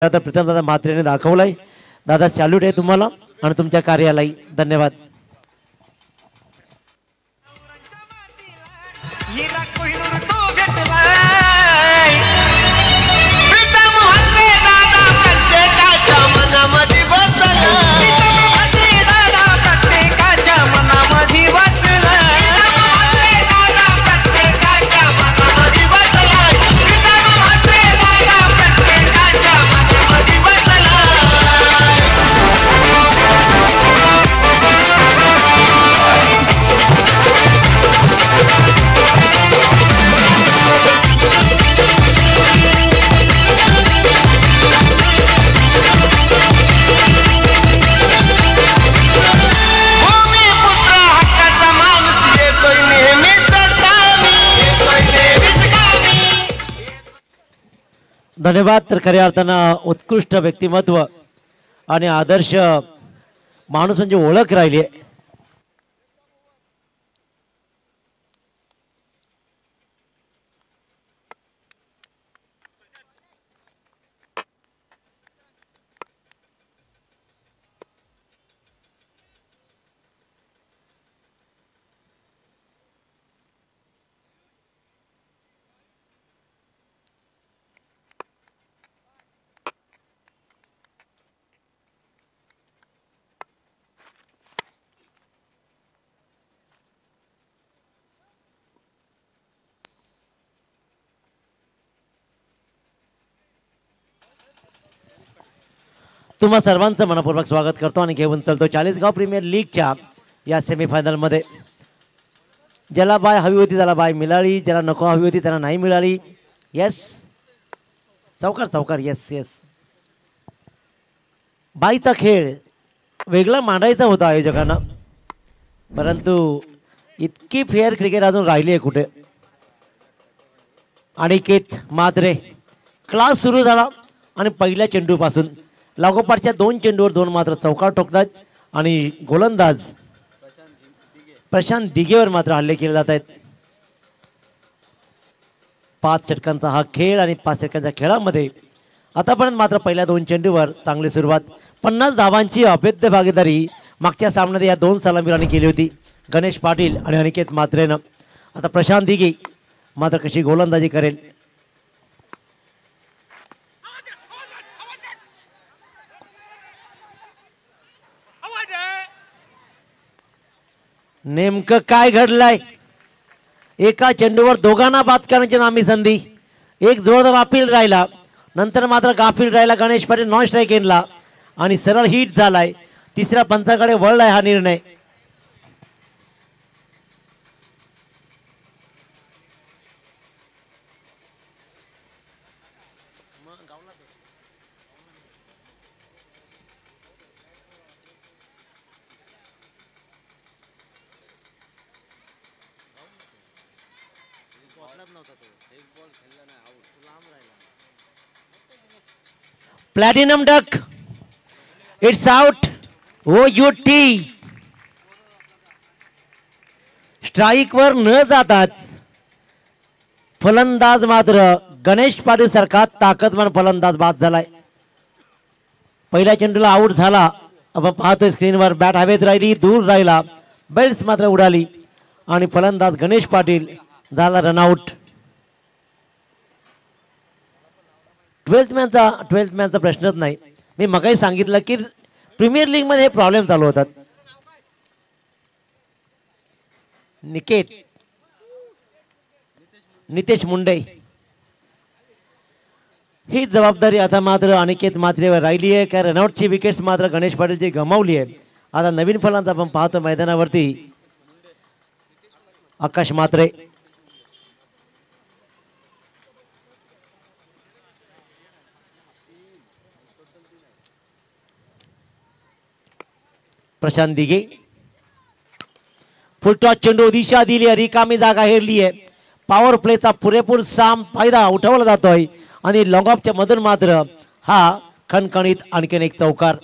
आता प्रथम दादा म्हात्रेने दाखवलाय. दादा सॅल्यूट आहे तुम्हाला आणि तुमच्या कार्यालाही धन्यवाद. धन्यवाद. तर खऱ्या अर्थानं उत्कृष्ट व्यक्तिमत्व आणि आदर्श माणूस म्हणजे ओळख राहिली आहे. तुम्हा सर्वांचं मनपूर्वक स्वागत करतो आणि घेऊन चलतो चाळीसगाव प्रीमियर लीगच्या या सेमीफायनलमध्ये. ज्याला बाय हवी होती त्याला बाय मिळाली, ज्याला नको हवी होती त्यांना नाही मिळाली. येस चौकार चौकार. Yes yes. बाईचा खेळ वेगळा मांडायचा होता आयोजकांना, परंतु इतकी फेअर क्रिकेट अजून राहिली आहे कुठे. अनिकेत म्हात्रे क्लास सुरू झाला आणि पहिल्या चेंडूपासून लागोपाठच्या 2 चेंडूवर 2 मात्र चौकार ठोकतात आणि गोलंदाज प्रशांत दिघेवर मात्र हल्ले केले जात आहेत. 5 षटकांचा हा खेळ आणि 5 षटकांच्या खेळामध्ये आतापर्यंत मात्र पहिल्या 2 चेंडूवर चांगली सुरुवात. 50 धावांची अभेद्य भागीदारी मागच्या सामन्यात या 2 सलामीरांनी केली होती, गणेश पाटील आणि अनिकेत म्हात्रेनं. आता प्रशांत दिघे मात्र कशी गोलंदाजी करेल. नेमकं काय घडलंय. एका चेंडूवर दोघांना बाद करण्याची नामी संधी. एक जोरदार अपील राहिला, नंतर मात्र गाफील राहिला. गणेश पाटील नॉन स्ट्राईक गेला आणि सरळ हिट झालाय. तिसऱ्या पंचाकडे वळलाय हा निर्णय. Platinum duck it's out. OUT strike वर न जाताच फलंदाज मात्र गणेश पाटील सारखा ताकदवान फलंदाज बाद झालाय. पहिल्या चेंडूला आउट झाला. आपण पाहतोय स्क्रीनवर बॅट हवेत राहिली, दूर राहिला, बेल्स मात्र उडाली आणि फलंदाज गणेश पाटील झाला रनआउट. 12th मॅनचा प्रश्नच नाही. मी मगाही सांगितलं की प्रीमियर लीग मध्ये हे प्रॉब्लेम चालू होतात. नितेश मुंडे ही जबाबदारी आता मात्र अनिकेत म्हात्रेवर राहिली आहे. कारण रनआउटची विकेट्स मात्र गणेश पाटीलची गमावली आहे. आता नवीन फलंदाज आपण पाहतो मैदानावरती आकाश म्हात्रे. प्रशांत दिघे फुलटॉस चेंडू दिशा दिली आहे, रिकामी जागा हेरली आहे. पॉवर प्लेचा पुरेपूर फायदा उठवला जातोय आणि लॉंग ऑफच्या मधून मात्र हा खणखणीत आणखीन एक चौकार.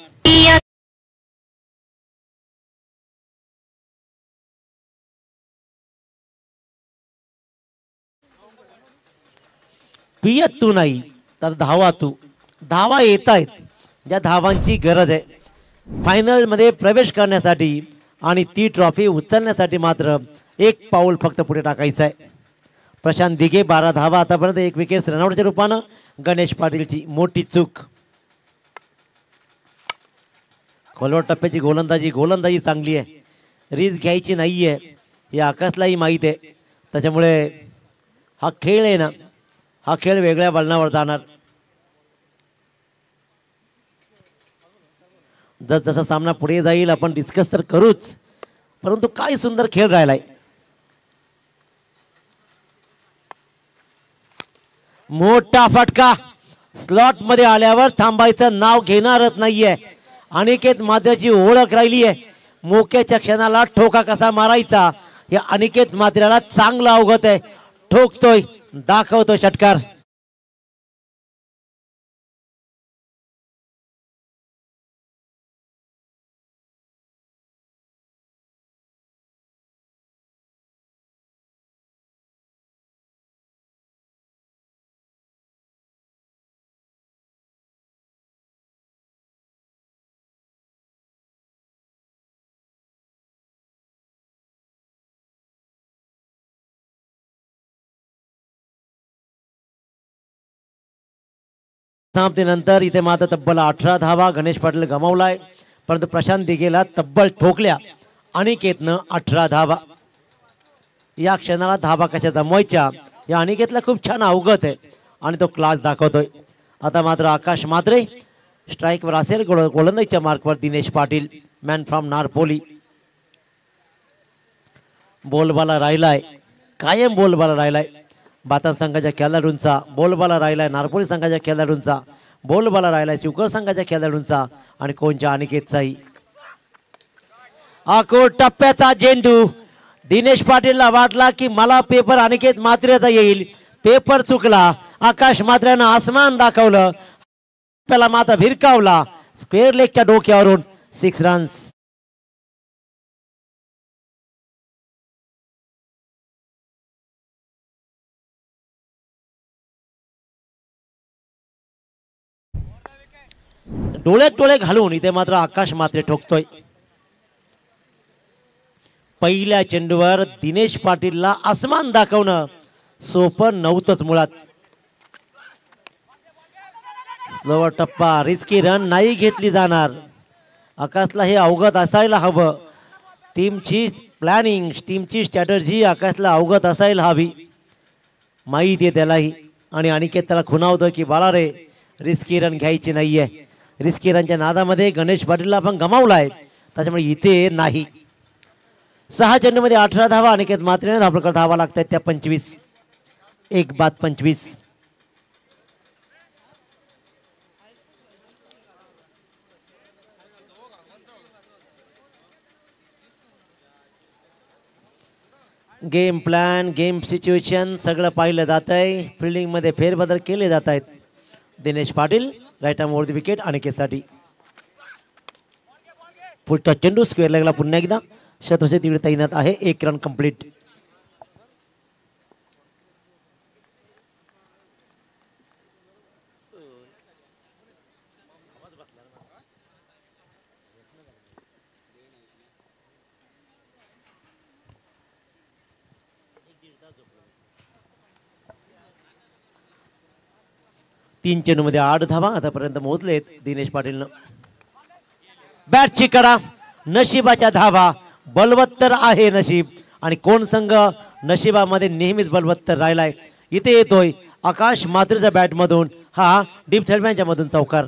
पियत तू नाही तर धावा तू धावा येत आहेत, ज्या धावांची गरज आहे फायनलमध्ये प्रवेश करण्यासाठी आणि ती ट्रॉफी उचलण्यासाठी मात्र एक पाऊल फक्त पुढे टाकायचं आहे. प्रशांत दिघे 12 धावा आतापर्यंत, 1 विकेट रनआउटच्या रूपानं. गणेश पाटीलची मोठी चूक. खोलवर टप्प्याची गोलंदाजी चांगली आहे, रिस्क घ्यायची नाही आहे हे आकाशलाही माहीत आहे. त्याच्यामुळे हा खेळ आहे ना, हा खेळ वेगळ्या वळणावर जाणार. जसा सामना पुढे जाईल आपण डिस्कस तर करूच, परंतु काय सुंदर खेळ राहिलाय. मोठा फटका, स्लॉट मध्ये आल्यावर थांबायचं नाव घेणारच नाहीये. अनिकेत मात्रेची ओळख राहिली आहे. मोक्याच्या क्षणाला ठोका कसा मारायचा या अनिकेत मात्रेला चांगला अवगत आहे. ठोकतोय, दाखवतोय षटकार. समाप्तीनंतर इथे मात्र तब्बल 18 धावा गणेश पाटील गमावलाय, परंतु प्रशांत दिघेला तब्बल ठोकल्या. अनिकेतनं 18 धावा. या क्षणाला धावा कशा जमवायच्या या अनिकेतला खूप छान अवगत आहे आणि तो क्लास दाखवतोय. आता मात्र आकाश मात्रे स्ट्राईकवर असेल. गोलंदाजीच्या मार्कवर दिनेश पाटील, मॅन फ्रॉम नारपोली. बोलबाला राहिलाय, कायम बोलबाला राहिलाय. बाता संघाच्या खेळाडूंचा बोलबाला राहिलाय, नारपोली संघाच्या खेळाडूंचा बोलबाला राहिलाय, शिवकर संघाच्या खेळाडूंचा आणि कोणच्या अनिकेतचाही. आकोट टप्प्याचा झेंडू. दिनेश पाटीलला वाटला की मला पेपर अनिकेत मात्रेचा येईल, पेपर चुकला. आकाश मात्रेनं आसमान दाखवलं, त्याला मात्र भिरकावला. स्क्वेअर लेगच्या डोक्यावरून 6 रन्स. डोळ्यात डोळे घालून इथे मात्र आकाश मात्रे ठोकतोय. पहिल्या चेंडूवर दिनेश पाटीलला आसमान दाखवणं सोपं नव्हतंच मुळात. स्लोवर टप्पा, रिस्की रन नाही घेतली जाणार. आकाशला हे अवगत असायला हवं. टीमची प्लॅनिंग, टीमची स्ट्रॅटर्जी आकाशला अवगत असायला हवी. माहिती आहे त्यालाही. आणि अनिकेत त्याला खुणावतो की बाळा रे, रिस्की रन घ्यायची नाहीये. रिस्की रनच्या नादामध्ये गणेश पाटीलला आपण गमावलाय, त्याच्यामुळे इथे नाही. 6 चेंडूमध्ये 18 धावा. अनिकेत मात्रेने आपल्याकडे धावा लागतात त्या 25. 1 बाद 25. गेम प्लॅन, गेम सिच्युएशन सगळं पाहिलं जात आहे. फिल्डिंगमध्ये फेरबदल केले जात आहेत. Dinesh Patil right arm over the wicket अनिकेतसाठी. पुढचा चेंडू स्क्वेअर लेगला पुन्हा एकदा शत्रुचे तिकडे तैनात आहे. 1 रन कंप्लीट. तीन चेंडूमध्ये 8 धावा आतापर्यंत मोजलेत दिनेश पाटीलनं. बॅटची कडा, नशिबाच्या धावा. बलवत्तर आहे नशीब आणि कोण संघ नशिबामध्ये नेहमीच बलवत्तर राहिलाय. इथे येतोय आकाश मात्रेच्या बॅटमधून हा डीप थर्डमॅनच्या मधून चौकार.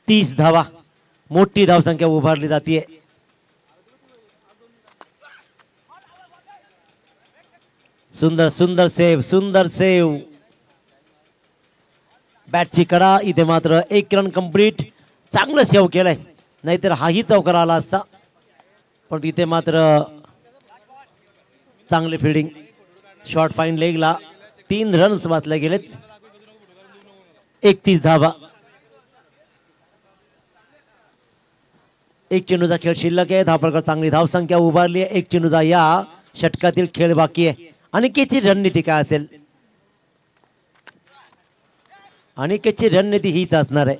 तीस धावा. मोठी धावसंख्या उभारली जाते. सुंदर सुंदर सेव, सुंदर सेव. बॅटची कडा. इथे मात्र 1 रन कंप्लीट. चांगलं सेव केलंय, नाहीतर हाही चौकार आला असता. पण इथे मात्र चांगली फिल्डिंग. शॉर्ट फाईन लेगला 3 रन्स वाचले गेलेत. 31 धावा. एक चेंडूचा खेळ शिल्लक आहे. धावफलकावर चांगली धावसंख्या उभारली आहे. एक चेंडूचा या षटकातील खेळ बाकी आहे. अनिकेतची रणनीती काय असेल? अनिकेतची रणनीती हीच असणार आहे.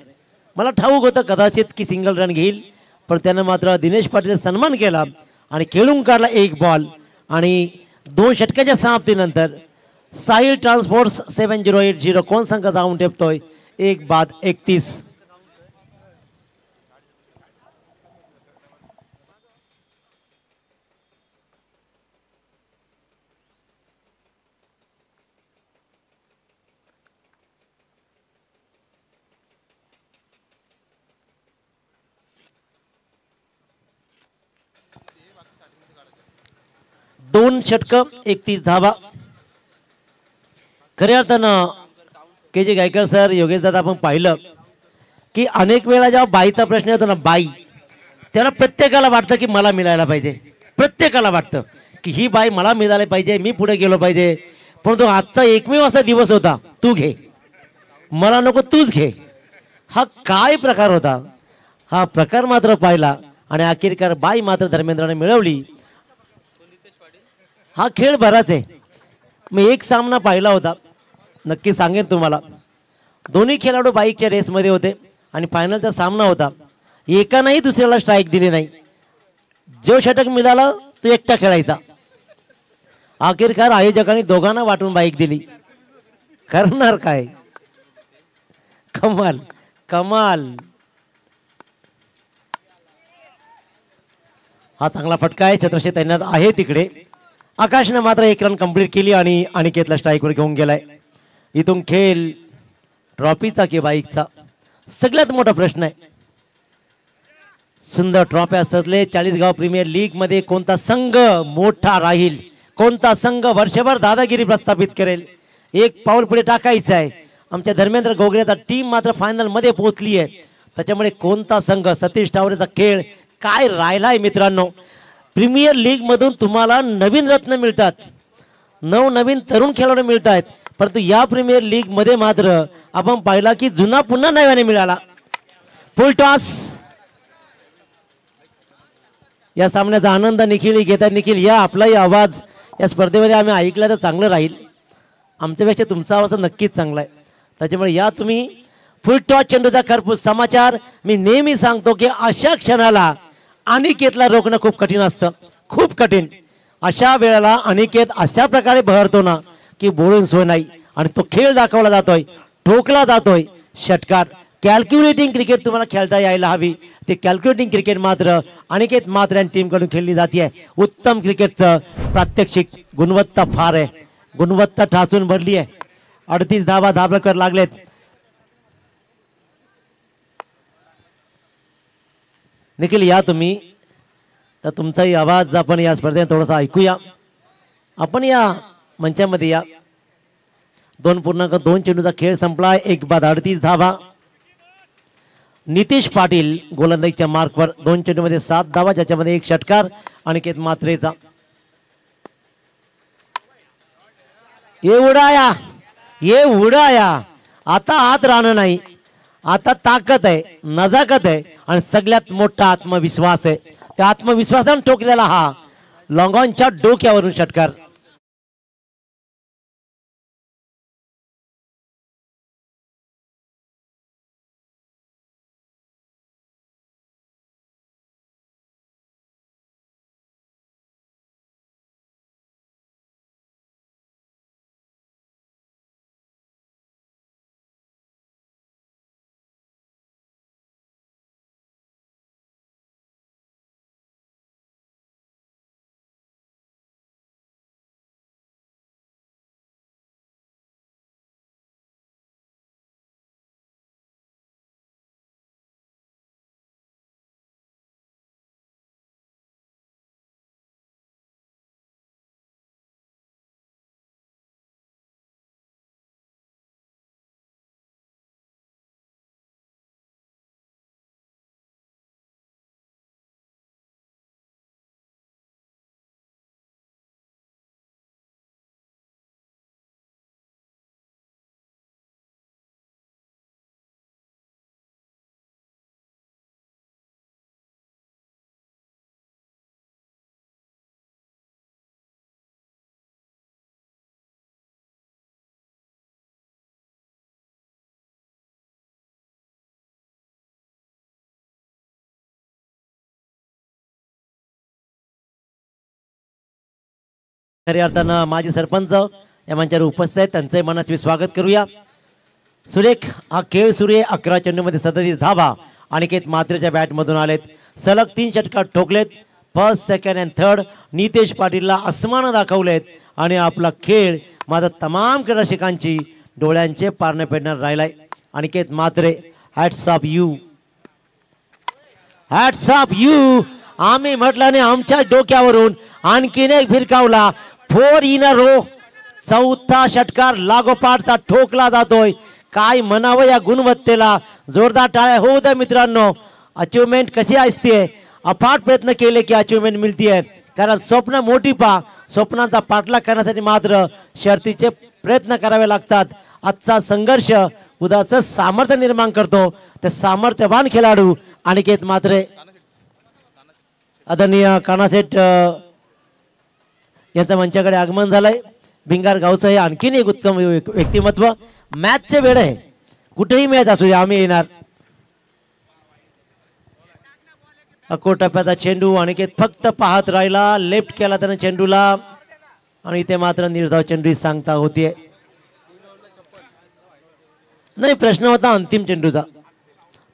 मला ठाऊक होतं कदाचित की सिंगल रन घेईल, पण त्यानं मात्र दिनेश पाटील सन्मान केला आणि खेळून काढला एक बॉल. आणि 2 षटकाच्या समाप्तीनंतर साहिल ट्रान्सपोर्ट्स 7080 कोण संघ जाऊन ठेपतोय 1 बाद 31. दोन षटक 31 धावा. खऱ्या अर्थानं के जे गायकर सर, योगेश दादा, आपण पाहिलं की अनेक वेळा जेव्हा बाईचा प्रश्न येतो ना, बाई, त्याला प्रत्येकाला वाटतं की मला मिळायला पाहिजे. प्रत्येकाला वाटतं की ही बाई मला मिळाली पाहिजे, मी पुढे गेलो पाहिजे. परंतु आजचा एकमेव असा दिवस होता, तू घे, मला नको, तूच घे. हा काय प्रकार होता? हा प्रकार मात्र पाहिला आणि अखेरकार बाई मात्र धर्मेंद्राने मिळवली. हा खेळ बराच आहे. मी एक सामना पाहिला होता, नक्की सांगेन तुम्हाला. दोन्ही खेळाडू बाईकच्या रेसमध्ये होते आणि फायनलचा सामना होता. एकानंही दुसऱ्याला स्ट्राईक दिली नाही. जो षटक मिळाला तो एकटा खेळायचा. अखेरकार आयोजकांनी दोघांना वाटून बाईक दिली. करणार काय? कमाल कमाल. हा चांगला फटका आहे. छत्रशे तैनात आहे तिकडे. आकाशने मात्र 1 रन कंप्लीट केली आणि अनिकेतला स्ट्राईकवर घेऊन गेलाय. इथून खेळ ट्रॉफीचा की बाईकचा, सगळ्यात मोठा प्रश्न आहे. सुंदर ट्रॉफ्या सजले. 40गाव प्रीमियर लीग मध्ये कोणता संघ मोठा राहील, कोणता संघ वर्षभर दादागिरी प्रस्थापित करेल, एक पाऊल पुढे टाकायचं आहे. आमच्या धर्मेंद्र गोगरेचा टीम मात्र फायनल मध्ये पोहोचली आहे. त्याच्यामुळे कोणता संघ, सतीश टावरेचा खेळ काय राहिलाय मित्रांनो. प्रीमियर लीग मधून तुम्हाला नवीन रत्न मिळतात, नवनवीन तरुण खेळाडू मिळत आहेत. परंतु या प्रीमियर लीग मध्ये मात्र आपण पाहिला की जुना पुन्हा नव्याने मिळाला. फुल टॉस. या सामन्याचा आनंद निखिल घेत आहे. निखिल, या आपलाही आवाज या स्पर्धेमध्ये आम्ही ऐकला तर चांगलं राहील. आमच्यापेक्षा तुमचा आवाज नक्कीच चांगला आहे. त्याच्यामुळे या तुम्ही फुल टॉस चेंडूचा खरपूस समाचार. मी नेहमी सांगतो की अशा क्षणाला अनिकेतला रोखणं खूप कठीण असतं, खूप कठीण. अशा वेळेला अनिकेत अशा प्रकारे बहरतो ना की बोलून सोय नाही. आणि तो खेळ दाखवला जातोय, ठोकला जातोय. षटकार. कॅल्क्युलेटिंग क्रिकेट तुम्हाला खेळता यायला हवी. ते कॅल्क्युलेटिंग क्रिकेट मात्र अनिकेत मात्र आणि टीमकडून खेळली जाते. उत्तम क्रिकेटचं प्रात्यक्षिक. गुणवत्ता फार आहे, गुणवत्ता ठासून भरली आहे. 38 धावा धाबळकर लागलेत. निखिल, या तुम्ही, तर तुमचाही आवाज आपण या स्पर्धेत थोडासा ऐकूया. आपण या मंचामध्ये या. 2.2 चेंडूचा खेळ संपलाय. 1 बाद 38 धावा. नितीश पाटील गोलंदाजीच्या मार्कवर 2 चेंडूमध्ये 7 धावा, ज्याच्यामध्ये 1 षटकार अनिकेत मात्रेचा. ये उडाया, ये उडाया. आता आत राहणं नाही, आता ताकद आहे, नजाकत आहे आणि सगळ्यात मोठा आत्मविश्वास आहे. त्या आत्मविश्वासाने ठोकलेला हा लॉंगॉनच्या डोक्यावरून षटकार. खऱ्या अर्थानं माजी सरपंच या मंचावर उपस्थित आहेत, त्यांचे मनस्वी स्वागत करूया। सुरेख हा खेळ सुरू आहे। 11 चेंडूमध्ये 37 धावा अनिकेत म्हात्रेच्या बॅटमधून आलेत। सलग 3 षटकार ठोकलेत। First, second and third Nitesh पाटीलला आसमान दाखवलेत आणि आपला खेळ माझा तमाम रसिकांची डोळ्यांचे पारणे फेडणार राहिलाय। Aniket Mhatre, hats off you, hats off you. आम्ही म्हटलं नाही, आमच्या डोक्यावरून आणखीन एक भिरकावला। 4 इन अ रो, चौथा षटकार लागोपाठचा ठोकला जातोय। काय म्हणावं या गुणवत्तेला, जोरदार टाळ्या होऊ द्या मित्रांनो। अचिव्हमेंट कशी असते, अफाट प्रयत्न केले की अचिव्हमेंट मिळतीये, कारण स्वप्न मोठी स्वप्नांचा पाठलाग करण्यासाठी मात्र शर्तीचे प्रयत्न करावे लागतात। आजचा संघर्ष उद्याचं सामर्थ्य निर्माण करतो। ते सामर्थ्यवान खेळाडू अनिकेत म्हात्रे, आदरणीय कानासेठ यांचं मंचाकडे आगमन झालंय। भिंगार गावचं हे आणखीन एक उत्तम व्यक्तिमत्व। मॅचचे वेळ आहे, कुठेही मॅच असू द्या आम्ही येणार। अकोट टप्प्याचा चेंडू, अनिकेत फक्त पाहत राहिला, लेफ्ट केला त्याने चेंडूला आणि इथे मात्र निर्धाव चेंडू सांगता होतीये। नाही, प्रश्न होता अंतिम चेंडूचा,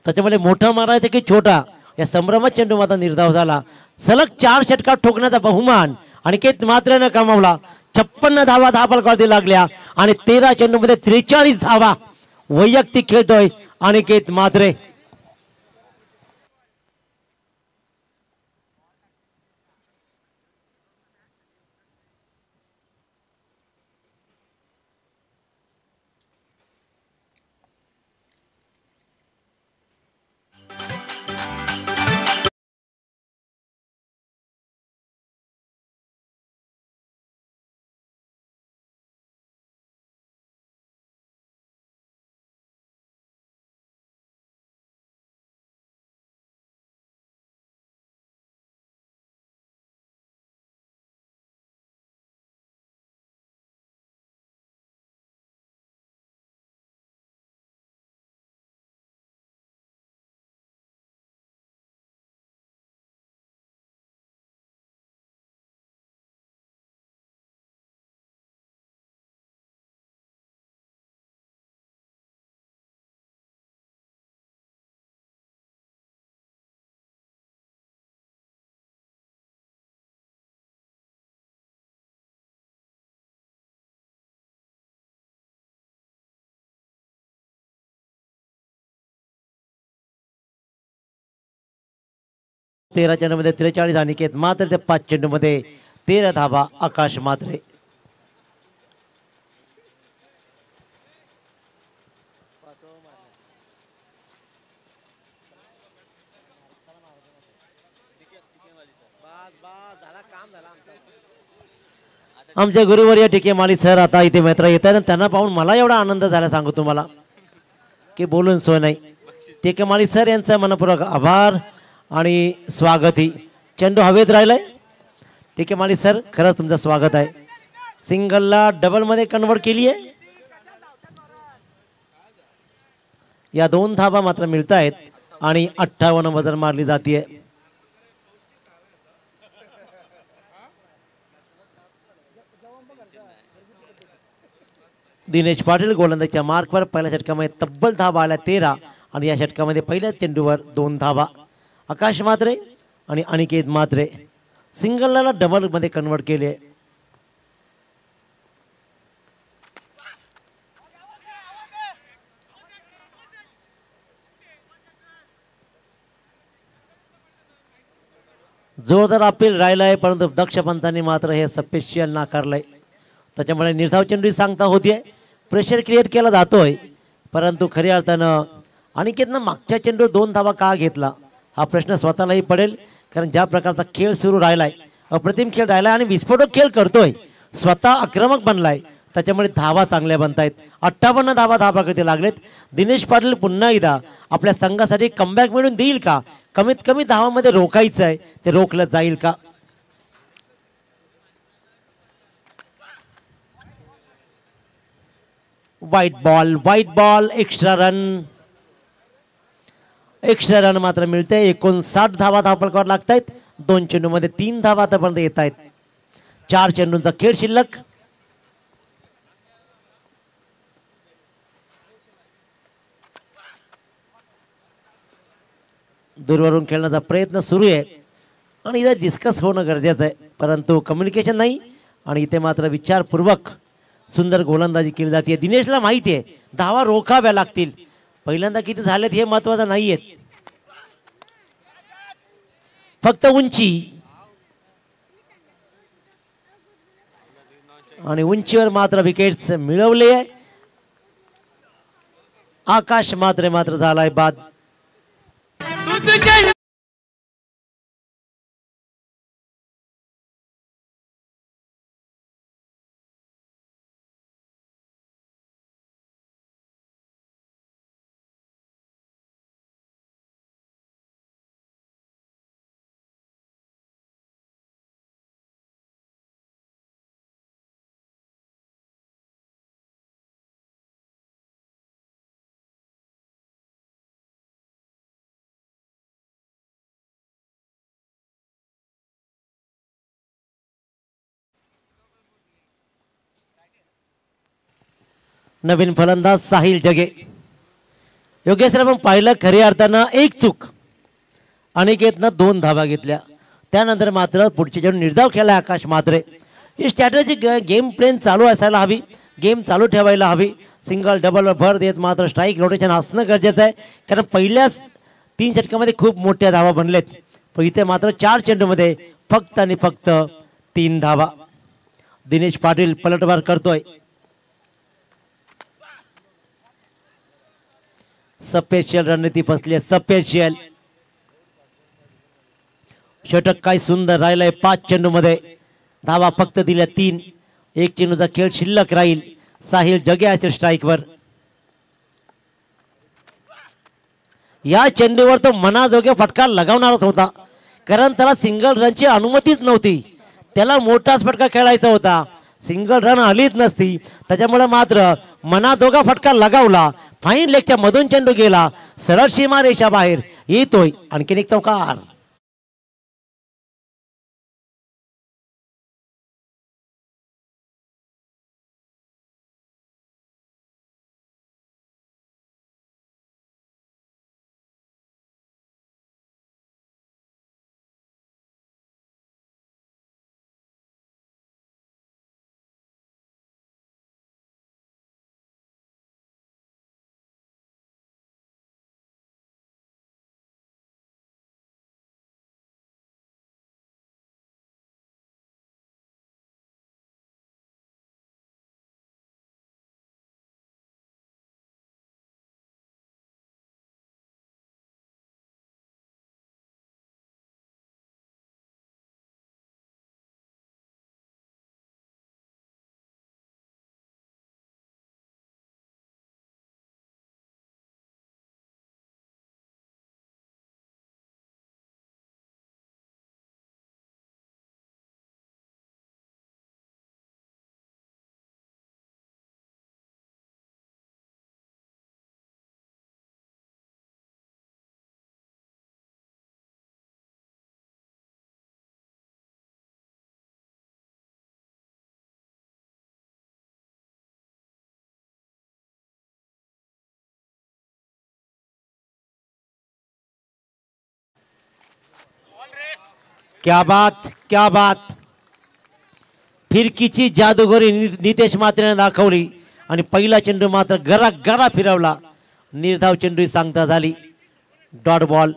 त्याच्यामध्ये मोठा मारायचा की छोटा, या संभ्रमात चेंडू मात्र निर्धाव झाला। सलग 4 षटकार ठोकण्याचा बहुमान अनिकेत म्हात्रेनं कमावला। 56 धावा धापलकरती लागल्या आणि 13 चेंडूमध्ये 43 धावा वैयक्तिक खेळतोय अनिकेत म्हात्रे। तेरा चेंडूमध्ये 43 अनिकेत म्हात्रे, ते 5 चेंडूमध्ये 13 धावा आकाश म्हात्रे। आमचे गुरुवर्य टिके माली सर आता इथे मित्र येत आहेत, त्यांना पाहून मला एवढा आनंद झाला सांगू तुम्हाला की बोलून सोय नाही। टिके माली सर यांचा मनपूर्वक आभार आणि स्वागत। ही चेंडू हवेत राहिलाय। ठीक आहे माली सर, खरंच तुमचं स्वागत आहे। सिंगलला डबल मध्ये कन्वर्ट केली आहे। या 2 धावा मात्र मिळत आहेत आणि 58 मजर मारली जाते। दिनेश पाटील गोलंदाजीच्या मार्कवर पहिल्या षटकामध्ये तब्बल धावा आल्या 13 आणि या षटकामध्ये पहिल्या चेंडूवर 2 धावा। आकाश म्हात्रे आणि अनिकेत म्हात्रे सिंगलला डबल मध्ये कन्वर्ट केले। जोरदार अपील राहिलाय, परंतु दक्ष पंतांनी मात्र हे सपेशियल नाकारलंय। त्याच्यामुळे निर्धाव चेंडू सांगता होतीये, प्रेशर क्रिएट केला जातोय, परंतु खऱ्या अर्थानं अनिकेतनं मागच्या चेंडू 2 धावा का घेतला हा प्रश्न स्वतःलाही पडेल, कारण ज्या प्रकारचा खेळ सुरू राहिलाय, अप्रतिम खेळ राहिलाय आणि विस्फोटक खेळ करतोय, स्वतः आक्रमक बनलाय, त्याच्यामुळे धावा चांगल्या बनतायत। 58 धावा धावाकडे लागलेत। दिनेश पाटील पुन्हा एकदा आपल्या संघासाठी कमबॅक मिळून देईल का, कमीत कमी धावामध्ये रोखायचं आहे, ते रोखलं जाईल का। व्हाईट बॉल एक्स्ट्रा रन मात्र मिळते। 59 धावा धावपलकावर लागतायत। 2 चेंडूमध्ये 3 धावा आतापर्यंत येत आहेत। 4 चेंडूंचा खेळ शिल्लक. दूरवरून खेळण्याचा प्रयत्न सुरू आहे आणि इथे डिस्कस होणं गरजेचं आहे, परंतु कम्युनिकेशन नाही आणि इथे मात्र विचारपूर्वक सुंदर गोलंदाजी केली जाते. दिनेशला माहिती आहे धावा रोखाव्या लागतील, पहिल्यांदा किती झालेत हे महत्त्वाचं नाही आहे, फक्त उंची आणि उंचीवर मात्र विकेट्स मिळवले आहे. आकाश मात्र झालाय बाद. नवीन फलंदाज साहिल जगे. योगेश सर, आपण पाहिलं खऱ्या अर्थानं एक चूक, अनिकेतनं 2 धावा घेतल्या, त्यानंतर मात्र पुढचे जेव्हा निर्धाव खेळला आकाश म्हात्रे. ही स्ट्रॅटेजी गेम प्लेन चालू असायला हवी, गेम चालू ठेवायला हवी. सिंगल डबलवर भर देत मात्र स्ट्राईक रोटेशन असणं गरजेचं आहे, कारण पहिल्याच 3 षटकामध्ये खूप मोठ्या धावा बनलेत, पण इथे मात्र 4 चेंडूमध्ये फक्त आणि फक्त 3 धावा. दिनेश पाटील पलटवार करतोय. सपेशल रणनीती फसली, सपेशल षटक काय सुंदर राहिलंय. 5 चेंडूमध्ये धावा फक्त दिल्या 3. 1 चेंडूचा खेळ शिल्लक राहील. साहिल जगे असेल स्ट्राईकवर. या चेंडूवर तो मनाजोगे फटका लगावणारच होता, कारण त्याला सिंगल रनची अनुमतीच नव्हती, त्याला मोठाच फटका खेळायचा होता, सिंगल रन आलीच नसती, त्याच्यामुळे मात्र मनाजोगा फटका लगावला. फाईन लेगच्या मधून चेंडू गेला, सरळ सीमा रेषा बाहेर येतोय. आणखीन एक चौकार. क्या बात, क्या बात. फिरकीची जादूगरी नितेश म्हात्रेने दाखवली आणि पहिला चेंडू मात्र गरा गरा फिरवला. निर्धाव चेंडू सांगता झाली. Dot ball.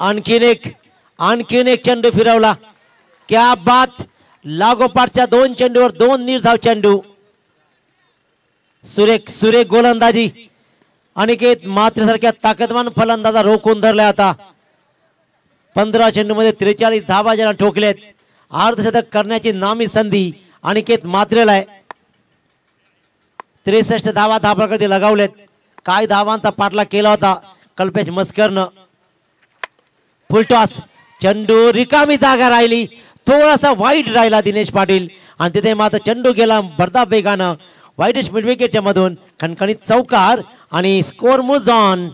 आणखीन एक चेंडू फिरवला. क्या बात. लागोपाठच्या 2 चेंडूवर 2 निर्धाव चेंडू. सुरेख गोलंदाजी. अनिकेत म्हात्रे सारख्या ताकदवान फलंदाजा रोखून धरला. आता 15 चेंडूमध्ये 43 धावा ज्यांना ठोकलेत. अर्धशतक करण्याची नामी संधी अनिकेत म्हात्रेला आहे. 63 धावा धाबाकडे लगावलेत. काय धावांचा पाठलाग केला होता कल्पेश मस्करनं. फुलटॉस. चेंडू रिकामी जागा राहिली, थोडासा वाईट राहिला दिनेश पाटील आणि तिथे मात्र चेंडू गेला भरधाव वेगानं वाईटिश मिड विकेटच्या मधून. खणखणीत चौकार आणि स्कोर मूव्स ऑन.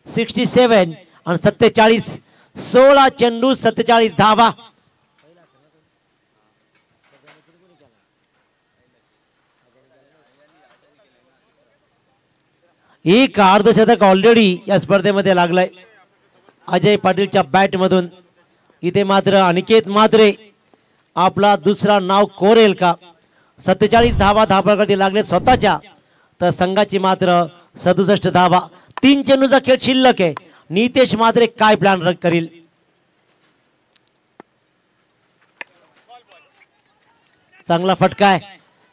67 आणि 47. 16 चेंडू 47 धावा. एक अर्धशतक ऑलरेडी या स्पर्धेमध्ये लागलाय अजय पाटीलच्या बॅट मधून. इथे मात्र अनिकेत मात्रे आपला दुसरा नाव कोरेल का? 47 धावा धाबाकडे लागले स्वतःच्या, तर संघाची मात्र 67 धावा. 3 चेंडूचा खेळ शिल्लक आहे. नितेश मात्रे काय प्लॅन करील? चांगला फटका आहे.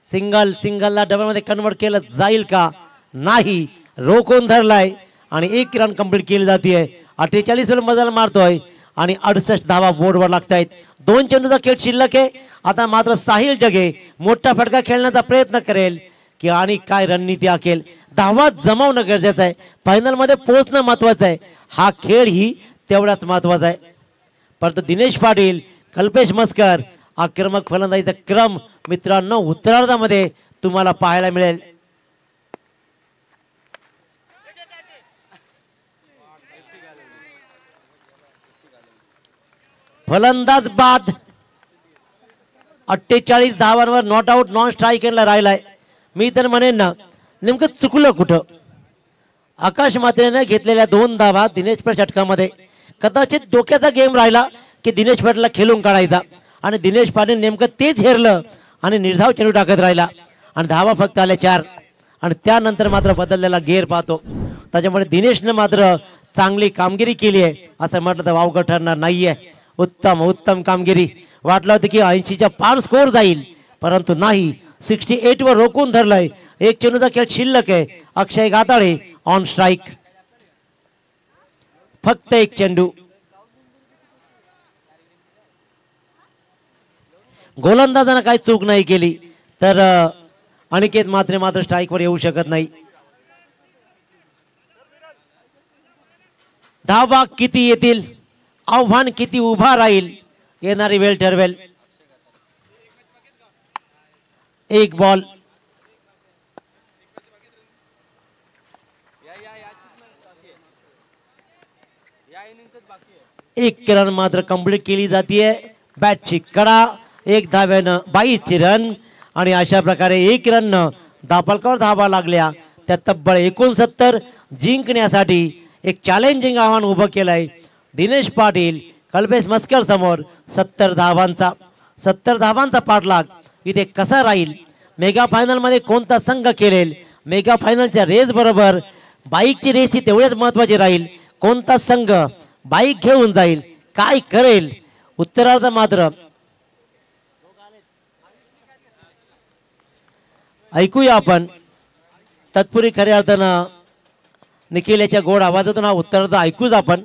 सिंगलला डबल मध्ये कन्वर्ट केलं जाईल का? नाही, रोखून धरलाय आणि 1 रन कंप्लीट केली जाते. 48 रन मजल मारतोय आणि 68 धावा बोर्डवर लागतायत. 2 चेंडूचा खेळ शिल्लक आहे. आता मात्र साहिल जगे मोठा फटका खेळण्याचा प्रयत्न करेल की आणि काय रणनीती आखेल? धावा जमवणं गरजेचं आहे. फायनलमध्ये पोहोचणं महत्वाचं आहे. हा खेळ ही तेवढाच महत्वाचा आहे. परंतु दिनेश पाटील, कल्पेश मस्कर आक्रमक फलंदाजीचा क्रम मित्रांनो उत्तरार्धामध्ये तुम्हाला पाहायला मिळेल. फलंदाज बाद. 48 धावांवर नॉट आउट नॉन स्ट्राईकरला राहिलाय. मी तर म्हणेन ना, नेमकं चुकलं कुठं? आकाश मात्रेने घेतलेल्या 2 धावा दिनेश पाटील षटकामध्ये कदाचित डोक्याचा गेम राहिला की दिनेश पाटीलला खेळून काढायचा आणि दिनेश पाटील नेमकं तेच हेरलं आणि निर्धाव चेंडू टाकत राहिला आणि धावा फक्त आल्या 4 आणि त्यानंतर मात्र बदललेला गेअर पाहतो. त्याच्यामुळे दिनेशनं मात्र चांगली कामगिरी केली आहे असं म्हटलं तर वावगं ठरणार नाहीये. उत्तम कामगिरी. वाटलं होतं की 80च्या पार स्कोर जाईल, परंतु नाही, 68 वर रोखून धरलंय. 1 चेंडूचा खेळ शिल्लक आहे. अक्षय गाताळे ऑन स्ट्राईक. फक्त 1 चेंडू. गोलंदाजानं काही चूक नाही केली तर अनिकेत मात्र स्ट्राईकवर येऊ शकत नाही. धावा किती येतील, आव्हान किती उभा राहील, येणारी वेळ ठरवेल. 1 बॉल. 1 रन मात्र कंप्लीट केली जाते. बॅटची कडा 1 धाव्यानं 22 रन आणि अशा प्रकारे 1 रन दापलकर धावा लागल्या. त्या तब्बल 69 जिंकण्यासाठी एक चॅलेंजिंग आव्हान उभं केलंय दिनेश पाटील कल्पेश मस्कर समोर. 70 धावांचा पाठलाग इथे कसा राहील? मेगा फायनल मध्ये कोणता संघ खेळेल? मेगा फायनलच्या रेस बरोबर बाईकची रेस ही तेवढीच महत्वाची राहील. कोणता संघ बाईक घेऊन जाईल, काय करेल? उत्तरार्ध मात्र ऐकूया आपण. तत्पूर्वी खऱ्या अर्थानं निखिल याच्या गोड आवाजातून हा उत्तरार्ध ऐकूच आपण.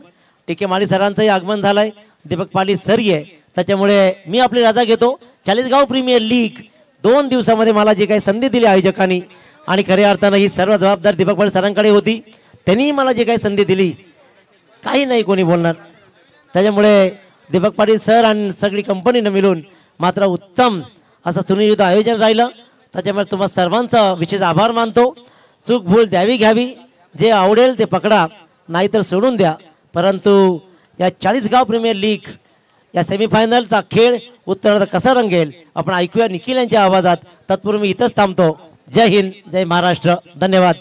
टीके माळी सरांचंही आगमन झालंय. दीपक पाटील सर आहे, त्याच्यामुळे मी आपली रजा घेतो. चाळीसगाव प्रीमियर लीग 2 दिवसामध्ये मला जी काही संधी दिली आयोजकांनी आणि खऱ्या अर्थानं ही सर्व जबाबदार दीपक पाटील सरांकडे होती. त्यांनी मला जी काही संधी दिली, काही नाही कोणी बोलणार. त्याच्यामुळे दीपक पाटील सर आणि सगळी कंपनीनं मिळून मात्र उत्तम असं सुनियोजित आयोजन राहिलं. त्याच्यामुळे तुम्हा सर्वांचा विशेष आभार मानतो. चूक भूल द्यावी घ्यावी, जे आवडेल ते पकडा, नाहीतर सोडून द्या. परंतु या चाळीसगाव प्रीमियर लीग या सेमीफायनलचा खेळ उत्तरार्ध कसा रंगेल आपण ऐकूया निखिल यांच्या आवाजात. तत्पूर्वी मी इथंच थांबतो. जय हिंद, जय महाराष्ट्र, धन्यवाद.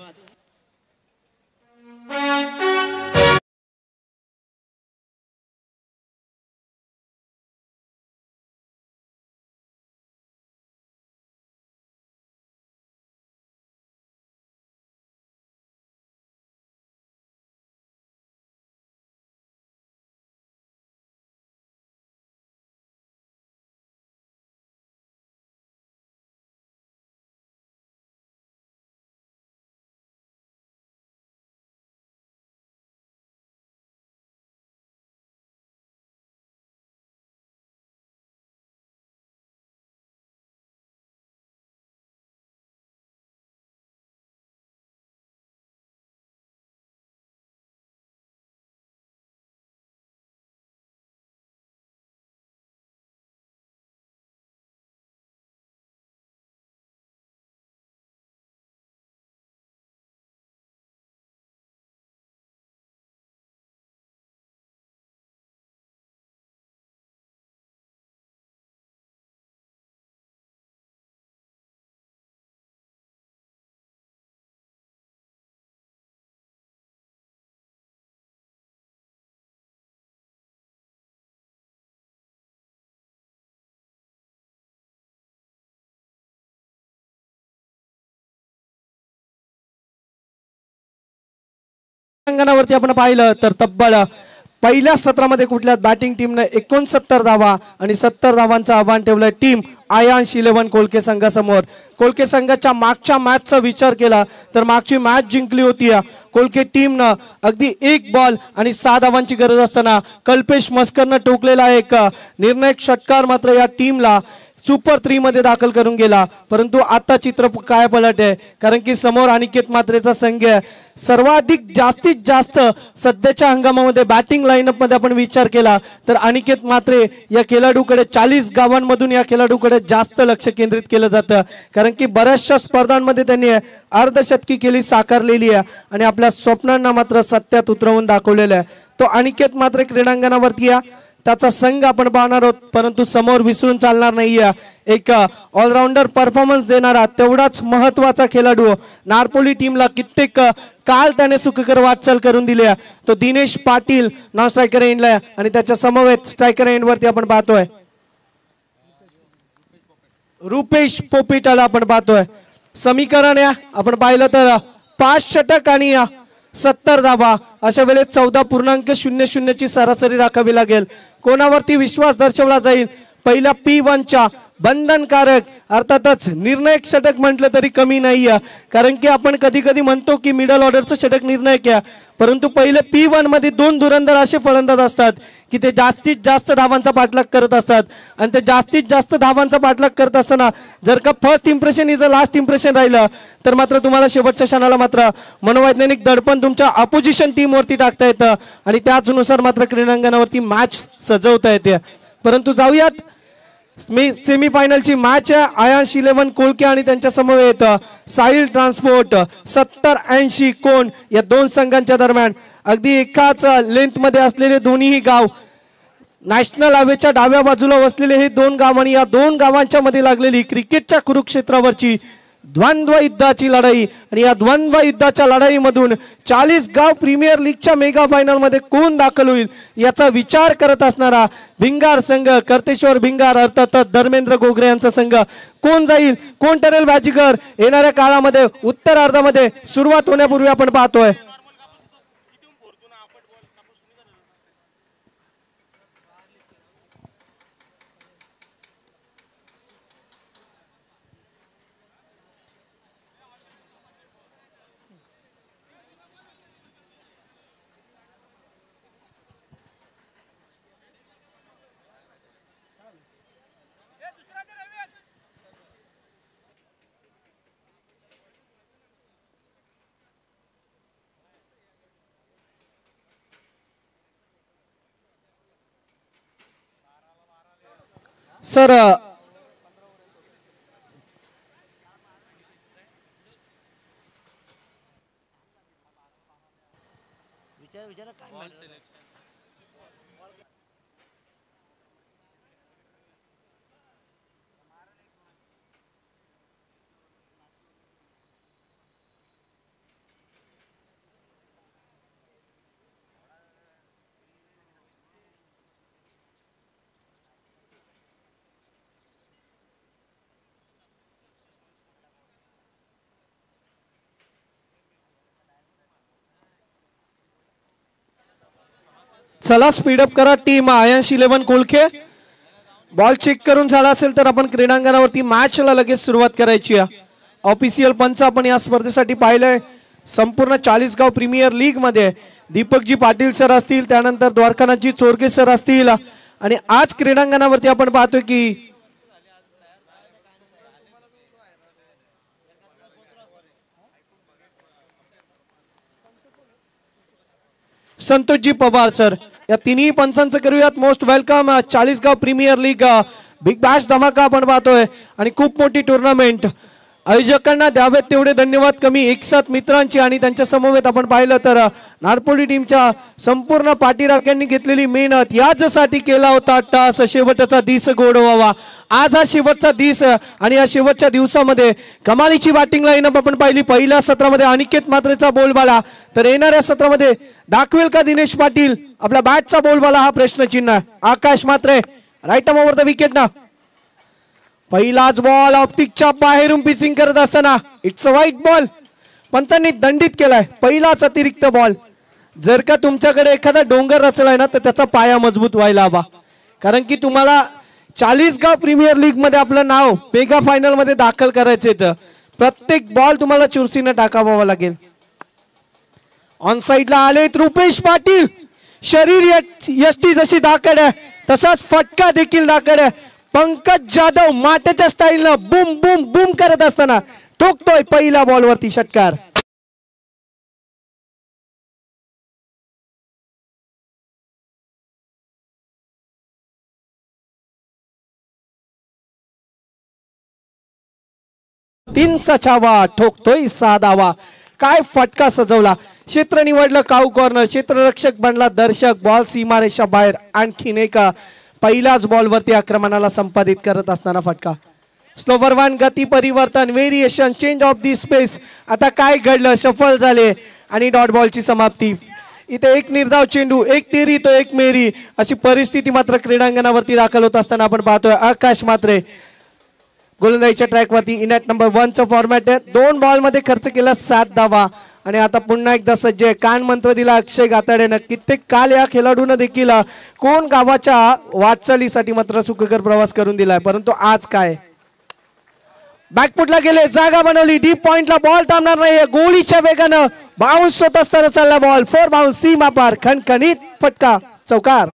अंगणावरती आपण पाहिलं तर तब्बल पहिल्या सत्रामध्ये कुठल्या बॅटिंग टीमने 69 धावा आणि 70 धावांचं आव्हान ठेवलंय टीम आयांश 11 कोलके संघासमोर। कोलके संघाच्या मागच्या मॅचचा विचार केला तर मागची मॅच जिंकली होती कोलके टीमनं अगदी 1 बॉल आणि 6 धावांची गरज असताना कल्पेश मस्करनं ठोकलेला एक निर्णायक षटकार मात्र या टीमला सुपर 3 मध्ये दाखल करून गेला। परंतु आता चित्र काय पलट आहे कारण की समोर अनिकेत म्हात्रेचा संघ सर्वाधिक जास्तीत जास्त सध्याच्या हंगामामध्ये बॅटिंग लाईनअप मध्ये आपण विचार केला तर अनिकेत म्हात्रे या खेळाडूकडे 40 गावांमधून या खेळाडूकडे जास्त लक्ष केंद्रित केलं जातं कारण की बऱ्याचशा स्पर्धांमध्ये त्यांनी अर्धशतकी केली साकारलेली आहे आणि आपल्या स्वप्नांना मात्र सत्यात उतरवून दाखवलेलं आहे। तो अनिकेत म्हात्रे क्रीडांगणावरती त्याचा संघ आपण पाहणार आहोत परंतु समोर विसरून चालणार नाहीये एक ऑलराऊंडर परफॉर्मन्स देणारा तेवढाच महत्त्वाचा खेळाडू नारपोली टीमला कित्येक काल त्याने सुखकर वाटचाल करून दिली तो दिनेश पाटील नाव स्ट्रायकर एंडला आणि त्याच्या समवेत स्ट्रायकर एंड वरती आपण पाहतोय रुपेश पोपिटाला आपण पाहतोय। समीकरण आपण पाहिलं तर 5 षटक आणि 70 धावा अशा वेळेस 14.00 ची सरासरी राखावी लागेल। कोणावरती विश्वास दर्शवला जाईल पहिल्या P1 च्या बंधनकारक अर्थातच निर्णायक षटक म्हटलं तरी कमी नाहीये कारण की आपण कधी कधी म्हणतो की मिडल ऑर्डरचं षटक निर्णायक आहे परंतु पहिले P1 मध्ये 2 धुरंधर असे फलंदाज असतात की ते जास्तीत जास्त धावांचा पाठलाग करत असतात आणि ते जास्तीत जास्त धावांचा पाठलाग करत असताना जर का first impression is a last impression राहिलं तर मात्र तुम्हाला शेवटच्या क्षणाला मात्र मनोवैज्ञानिक दडपण तुमच्या अपोजिशन टीम वरती टाकता येतं आणि त्याचनुसार मात्र क्रीडांगणावरती मॅच सजवता येते। परंतु जाऊयात सेमीफायनलची मॅच आहे आयांश 11 कोलके आणि त्यांच्या समवेत साहिल ट्रान्सपोर्ट 70-80 कोण या दोन संघांच्या दरम्यान अगदी एकाच लेंथ मध्ये असलेले दोन्ही गाव नॅशनल हायवेच्या डाव्या बाजूला वसलेले हे 2 गाव आणि या 2 गावांच्या मध्ये लागलेली क्रिकेटच्या कुरुक्षेत्रावरची द्वंद्व युद्धाची लढाई आणि या द्वंद्व युद्धाच्या लढाईमधून 40 गाव प्रीमियर लीगच्या मेगा फायनल मध्ये कोण दाखल होईल याचा विचार करत असणारा भिंगार संघ कर्तेश्वर भिंगार अर्थात धर्मेंद्र गोगरे यांचा संघ कोण जाईल कोण ठरेल बाजीगर येणाऱ्या काळामध्ये उत्तरार्धामध्ये सुरुवात होण्यापूर्वी आपण पाहतोय सर चला स्पीडअप करा team Aayansh 11 Kolke ball check करून झाला असेल तर आपण क्रीडांगणावरती मॅचला लगेच सुरुवात करायची आहे। ऑफिशियल पंच आपण या स्पर्धेसाठी पाहिलंय संपूर्ण 40 गाव प्रीमियर लीग मध्ये दीपकजी पाटील सर असतील त्यानंतर द्वारकानाथजी चोरगे सर असतील आणि आज क्रीडांगणावरती आपण पाहतोय की संतोषजी पवार सर या तिन्ही पंचांचं करूयात मोस्ट वेलकम 40 गाव प्रीमियर लीग बिग बॅश धमाका आपण पाहतोय आणि खूप मोठी टुर्नामेंट आयोजकांना द्यावेत तेवढे धन्यवाद कमी एकसाथ मित्रांची आणि त्यांच्या समवेत आपण पाहिलं तर नारपोली टीमच्या संपूर्ण पाठीराख्यांनी घेतलेली मेहनत यासाठी केला होता टास शेवटचा दिस गोड व्हावा। आज हा शेवटचा दिस आणि या शेवटच्या दिवसामध्ये कमालीची बॅटिंग लाईनअप आपण पाहिली। पहिल्या सत्रामध्ये अनिकेत म्हात्रेचा बोलबाला तर येणाऱ्या सत्रामध्ये दाखवेल का दिनेश पाटील आपला बॅटचा बोलबाला हा प्रश्नचिन्ह। Akash Mhatre right arm over the wicket ना पहिलाच बॉल ऑप्टिकच्या बाहेरून पिचिंग करत असताना इट्स अ वाईट बॉल पंचांनी दंडित केलाय पहिलाच अतिरिक्त बॉल जर का तुमच्याकडे एखादा डोंगर रचलाय ना तर त्याचा पाया मजबूत व्हायला हवा, कारण की तुम्हाला चाळीसगाव प्रीमियर लीग मध्ये आपलं नाव मेगा फायनल मध्ये दाखल करायचे तर प्रत्येक बॉल तुम्हाला चुरशीने टाकावा लागेल. ऑन साइडला आलेत रुपेश पाटील. शरीर यष्टी जशी दाखड आहे तसाच फटका देखील दाखड आहे. पंकज जाधव माटेच्या स्टाईलनं बूम बूम बूम करत असताना ठोकतोय पहिल्या बॉलवरती षटकार. तीनचा छावा ठोकतोय 6 धावा. काय फटका सजवला. क्षेत्र निवडलं काऊ कॉर्नर. क्षेत्ररक्षक बनला दर्शक. बॉल सीमारेषा बाहेर. आणखीन एक पहिल्याच बॉलवरती आक्रमणाला संपादित करत असताना फटका. स्लोवर वन गती परिवर्तन variation change of the space. आता काय घडलं. सफल झाले आणि डॉट बॉलची समाप्ती. इथे एक निर्धाव चेंडू, एक तेरी तो एक मेरी अशी परिस्थिती मात्र क्रीडांगणावरती दाखल होत असताना आपण पाहतोय. आकाश मात्रे गोलंदाजीच्या ट्रॅकवरती. इनॅट नंबर 1 चा फॉर्मॅट आहे. 2 बॉल मध्ये खर्च केला 7 धावा आणि आता पुन्हा एकदा सज्ज आहे. कान मंत्र दिला अक्षय गाताडेनं. कित्येक काल या खेळाडूनं देखील कोण गावाच्या वाटचालीसाठी मात्र सुखकर प्रवास करून दिलाय, परंतु आज काय बॅकफुटला गेले. जागा बनवली. डीप पॉइंटला बॉल थांबणार नाही. गोळीच्या वेगानं बाउन्स होत असताना चालला बॉल. 4 बाउन्स सीमा पार. खणखणीत फटका चौकार.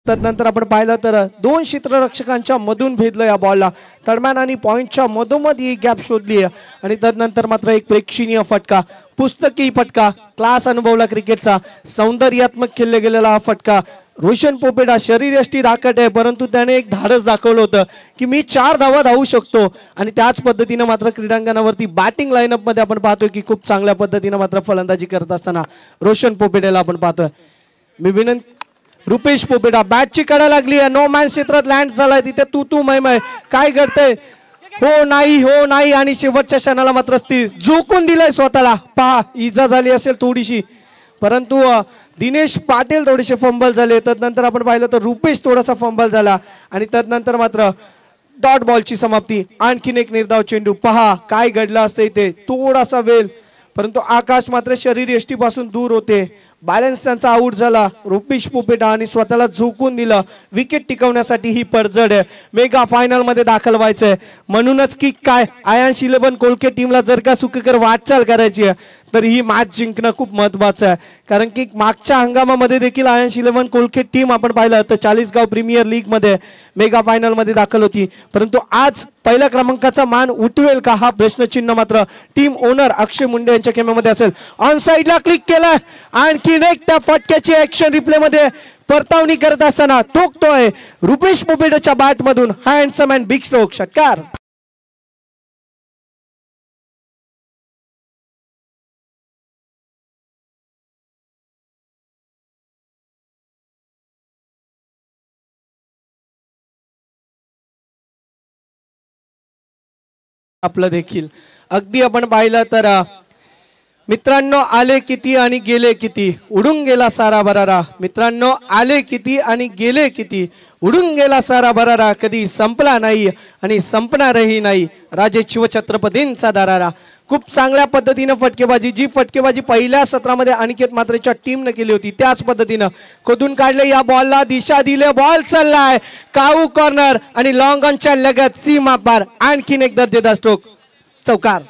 तदनंतर आपण पाहिलं तर 2 क्षेत्ररक्षकांच्या मधून भेदलं या बॉलला. तडमॅन आणि पॉइंटच्या मधोमध ही गॅप शोधली आणि तदनंतर मात्र एक प्रेक्षणीय फटका. पुस्तकी फटका. क्लास अनुभवला क्रिकेटचा. सौंदर्यात्मक खेळले गेलेला हा फटका. रोशन पोपेटा शरीरयष्टी राखट आहे, परंतु त्याने एक धाडस दाखवलं होतं की मी 4 धावा धावू शकतो आणि त्याच पद्धतीने मात्र क्रीडांगणावरती बॅटिंग लाईनअप मध्ये आपण पाहतोय की खूप चांगल्या पद्धतीने मात्र फलंदाजी करत असताना रोशन पोपेटाला आपण पाहतोय. मी विनंती रुपेश पोपेटा. बॅटची कडा लागली आहे. नो मॅन क्षेत्रात लँड झालाय. तिथे तू मय काय घडतंय. हो नाही आणि शेवटच्या क्षणाला मात्र स्थिर झोकून दिलाय स्वतःला. पहा इजा झाली असेल थोडीशी, परंतु दिनेश पाटील थोडेसे फंबल झाले. तदनंतर आपण पाहिलं तर रुपेश थोडासा फंबल झाला आणि तदनंतर मात्र डॉट बॉलची समाप्ती. आणखीन एक निर्धाव चेंडू. पहा काय घडलं असतं इथे. थोडासा वेल, परंतु आकाश मात्र शरीर यष्टीपासून दूर होते. बॅलन्स त्यांचा आउट झाला. रुपेश पोपेटा आणि स्वतःला झोकून दिलं. विकेट टिकवण्यासाठी ही पडझड आहे. मेगा फायनल मध्ये दाखल व्हायचंय म्हणूनच की काय आयन्स 11 कोलके टीमला जर का सुखकर वाटचाल करायची आहे तर ही मॅच जिंकणं खूप महत्वाचं आहे, कारण की मागच्या हंगामामध्ये देखील आयन्स 11 कोलके टीम आपण पाहिलं तर चाळीसगाव प्रीमियर लीग मध्ये मेगा फायनल मध्ये दाखल होती, परंतु आज पहिल्या क्रमांकाचा मान उठवेल का हा प्रश्नचिन्ह मात्र टीम ओनर अक्षय मुंडे यांच्या खेळामध्ये असेल. ऑन साइडला क्लिक केलं. आणखीन एक त्या फटक्याची ऍक्शन रिप्ले मध्ये परतावणी करत असताना ठोकतोय रुपेश पोपेटाच्या बॅट मधून हँडसम अँड बिग स्ट्रोक षटकार. आपलं देखील अगदी आपण पाहिलं तर मित्रांनो आले किती आणि गेले किती, उडून गेला सारा भरारा. मित्रांनो आले किती आणि गेले किती, उडून गेला सारा भरारा. कधी संपला नाही आणि संपणारही नाही. राजे शिवछत्रपतींचा दरारा. खूप चांगल्या पद्धतीने फटकेबाजी, जी फटकेबाजी पहिल्या सत्रामध्ये अनिकेत मात्रेच्या टीमने केली होती त्याच पद्धतीने खोदून काढले. या बॉलला दिशा दिले. बॉल चाललाय काऊ कॉर्नर आणि लॉंग ऑनच्या लगत सीमा पार. आणखीन एक दर्जेदार स्ट्रोक चौकार.